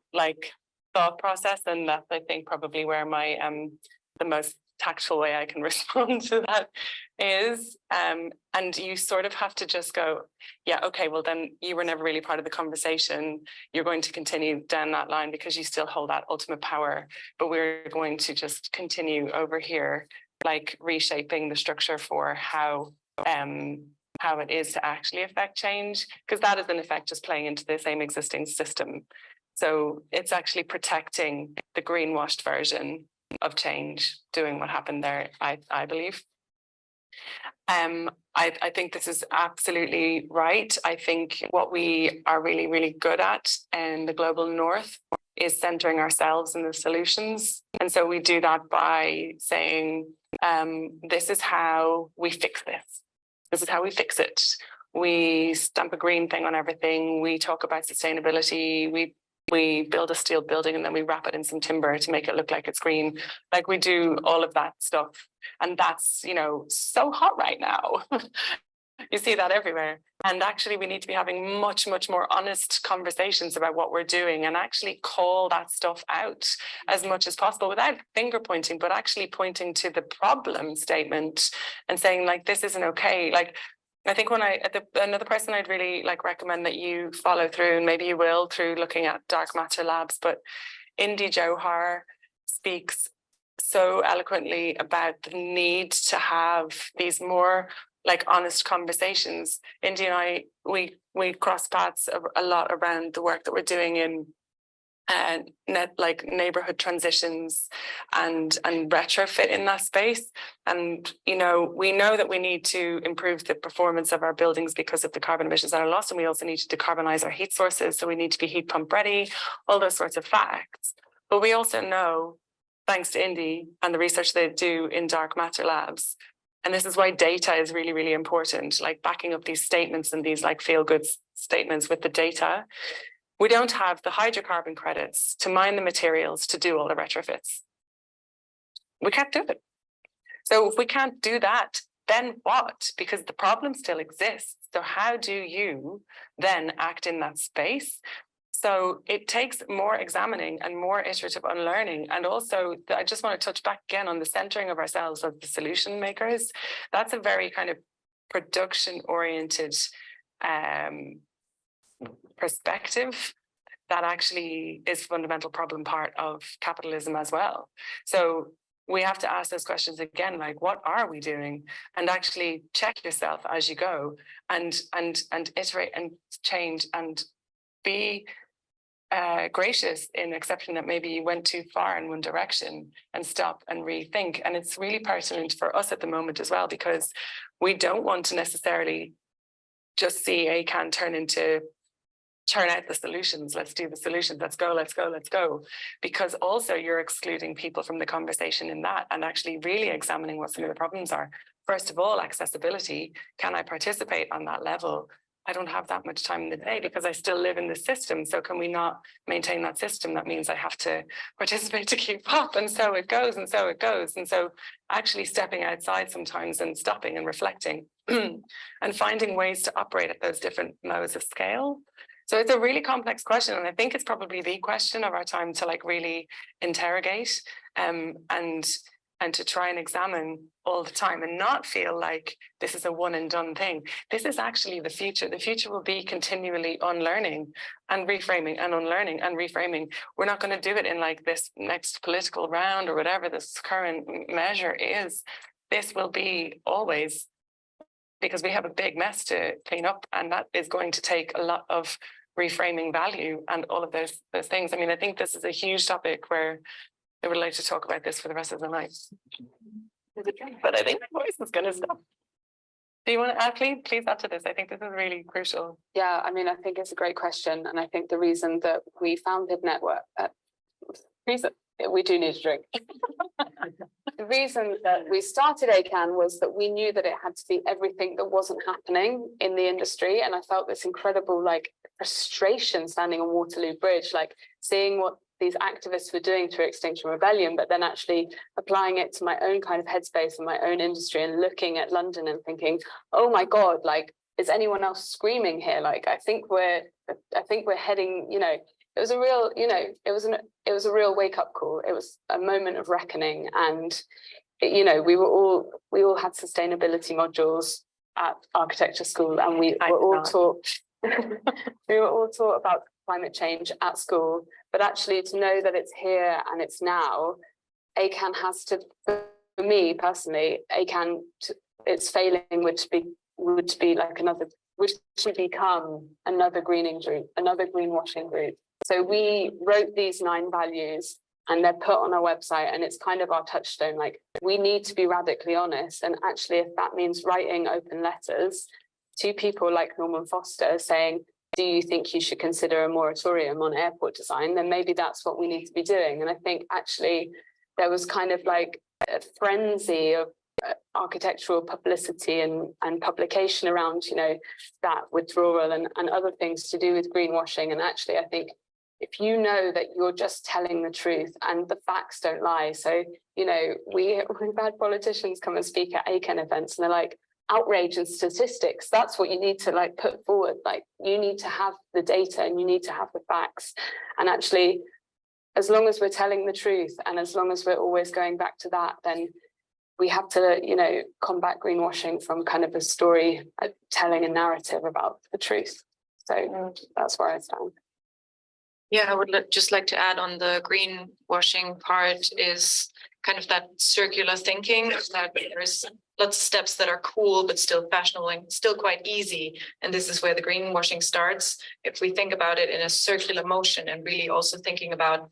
thought process, and that's I think probably where my the most tactful way I can respond to that is, and you sort of have to just go, yeah, okay, well then you were never really part of the conversation. You're going to continue down that line because you still hold that ultimate power, but we're going to just continue over here, reshaping the structure for how it is to actually affect change, because that is in effect just playing into the same existing system. So it's actually protecting the greenwashed version of change, doing what happened there, I believe. I think this is absolutely right. I think what we are really, really good at in the global north is centering ourselves in the solutions. And so we do that by saying, this is how we fix this. This is how we fix it. We stamp a green thing on everything. We talk about sustainability. We build a steel building and then we wrap it in some timber to make it look like it's green. We do all of that stuff. And that's, so hot right now. You see that everywhere. And actually, we need to be having much, much more honest conversations about what we're doing and actually call that stuff out as much as possible without finger pointing, but actually pointing to the problem statement and saying, this isn't okay. I think another person I'd really recommend that you follow through, and maybe you will through looking at Dark Matter Labs, but Indy Johar speaks so eloquently about the need to have these more honest conversations. Indy and I, we cross paths a lot around the work that we're doing in neighborhood transitions and retrofit in that space. And we know that we need to improve the performance of our buildings because of the carbon emissions that are lost, and we also need to decarbonize our heat sources, so we need to be heat pump ready, all those sorts of facts. But we also know, thanks to Indy and the research they do in Dark Matter Labs, and this is why data is really, really important, backing up these statements and these feel-good statements with the data. We don't have the hydrocarbon credits to mine the materials to do all the retrofits. We can't do it. So if we can't do that, then what? Because the problem still exists. So how do you then act in that space? So it takes more examining and more iterative unlearning. And also, I just want to touch back again on the centering of ourselves as the solution makers. That's a very kind of production-oriented perspective that actually is a fundamental problem part of capitalism as well. So we have to ask those questions again, like, what are we doing? And actually check yourself as you go and iterate and change and be gracious in accepting that maybe you went too far in one direction and stop and rethink. And it's really pertinent for us at the moment as well, because we don't want to necessarily just see ACAN turn out the solutions. Let's do the solutions. Let's go, let's go, let's go. Because also you're excluding people from the conversation in that and actually really examining what some of the problems are. First of all, accessibility. Can I participate on that level? I don't have that much time in the day because I still live in the system. So can we not maintain that system? That means I have to participate to keep up. And so it goes, and so it goes. And so actually stepping outside sometimes and stopping and reflecting and finding ways to operate at those different modes of scale. So it's a really complex question. And I think it's probably the question of our time to like really interrogate and to try and examine all the time and not feel like this is a one and done thing. This is actually the future. The future will be continually unlearning and reframing and unlearning and reframing. We're not going to do it in like this next political round or whatever this current measure is. This will be always, because we have a big mess to clean up, and that is going to take a lot of reframing value and all of those things. I mean, I think this is a huge topic where I would like to talk about this for the rest of the night. But I think my voice is going to stop. Do you want to add, please add to this? I think this is really crucial. Yeah, I mean, I think it's a great question. And I think the reason that we founded Network, we do need a drink. The reason that we started ACAN was that we knew that it had to be everything that wasn't happening in the industry. And I felt this incredible like frustration standing on Waterloo Bridge, like seeing what these activists were doing through Extinction Rebellion, but then actually applying it to my own kind of headspace and my own industry and looking at London and thinking, oh my God, like, is anyone else screaming here? Like, I think we're heading, you know, it was a real, you know, it was a real wake up call. It was a moment of reckoning. And, you know, we all had sustainability modules at architecture school, and we were all taught about climate change at school. But actually to know that it's here and it's now, ACAN has to, for me personally, ACAN, its failing would be like another, would become another greening group, another greenwashing group. So we wrote these 9 values and they're put on our website, and it's kind of our touchstone. Like, we need to be radically honest. And actually, if that means writing open letters to people like Norman Foster saying, do you think you should consider a moratorium on airport design? Then maybe that's what we need to be doing. And I think actually there was kind of like a frenzy of architectural publicity and publication around, you know, that withdrawal and other things to do with greenwashing. And actually, I think if you know that you're just telling the truth and the facts don't lie. So, you know, we've had politicians come and speak at ACAN events and they're like, outrage and statistics, that's what you need to like put forward. Like, you need to have the data and you need to have the facts. And actually, as long as we're telling the truth and as long as we're always going back to that, then we have to, you know, combat greenwashing from kind of a story, telling a narrative about the truth. So that's where I stand. Yeah, I would just like to add on the greenwashing part is kind of that circular thinking, that there's lots of steps that are cool, but still fashionable and still quite easy. And this is where the greenwashing starts. If we think about it in a circular motion and really also thinking about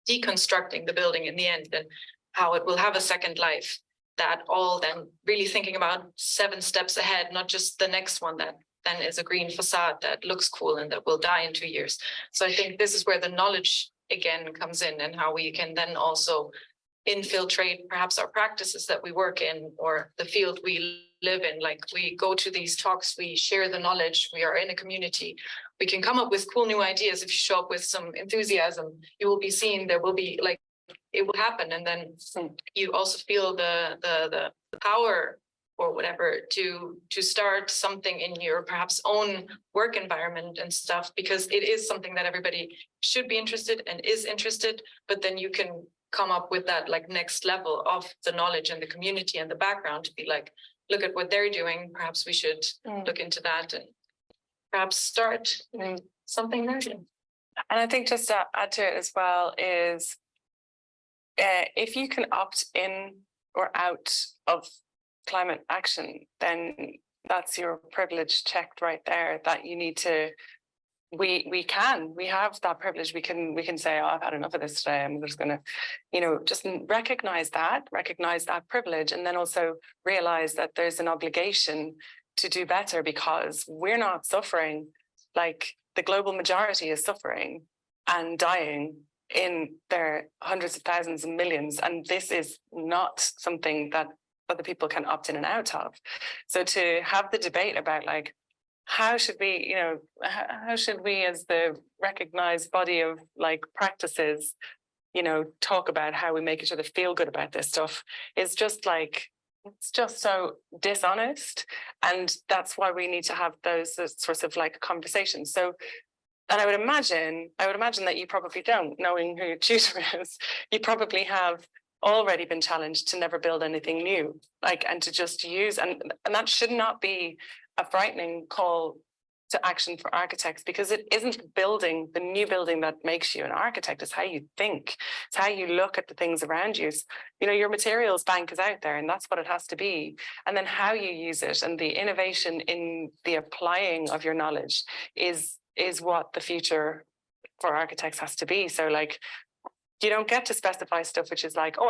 deconstructing the building in the end and how it will have a second life, that all then really thinking about 7 steps ahead, not just the next one that then is a green facade that looks cool and that will die in 2 years. So I think this is where the knowledge again comes in, and how we can then also infiltrate perhaps our practices that we work in or the field we live in. Like, we go to these talks, we share the knowledge, we are in a community, we can come up with cool new ideas. If you show up with some enthusiasm, you will be seen, there will be like, it will happen. And then you also feel the power or whatever to start something in your perhaps own work environment and stuff, because it is something that everybody should be interested and is interested, but then you can come up with that like next level of the knowledge and the community and the background to be like, look at what they're doing, perhaps we should look into that and perhaps start something there. And I think just to add to it as well is if you can opt in or out of climate action, then that's your privilege checked right there, that you need to, we have that privilege. We can say, oh, I've had enough of this today. I'm just going to, just recognize that privilege, and then also realize that there's an obligation to do better, because we're not suffering like the global majority is suffering and dying in their hundreds of thousands and millions. And this is not something that other people can opt in and out of. So to have the debate about like, how should we as the recognized body of like practices, talk about how we make each other feel good about this stuff is just like, it's just so dishonest. And that's why we need to have those sorts of like conversations. So, and I would imagine that you probably don't, knowing who your tutor is, you probably have already been challenged to never build anything new, like, and to just use, and that should not be a frightening call to action for architects, because it isn't the new building that makes you an architect. It's how you think. It's how you look at the things around you. Your materials bank is out there, and that's what it has to be. And then how you use it and the innovation in the applying of your knowledge is what the future for architects has to be. So like, you don't get to specify stuff which is like, oh,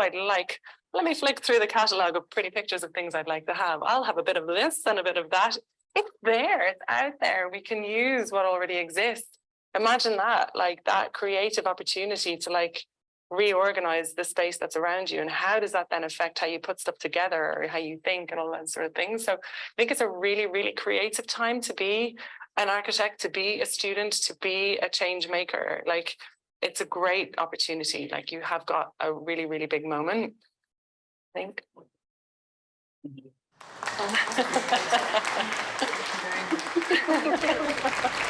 let me flick through the catalogue of pretty pictures of things I'd like to have. I'll have a bit of this and a bit of that. It's there, it's out there. We can use what already exists. Imagine that, like that creative opportunity to like reorganize the space that's around you. And how does that then affect how you put stuff together or how you think and all that sort of thing? So I think it's a really, really creative time to be an architect, to be a student, to be a change maker. Like, it's a great opportunity. Like, you have got a really, really big moment, I think. Very good.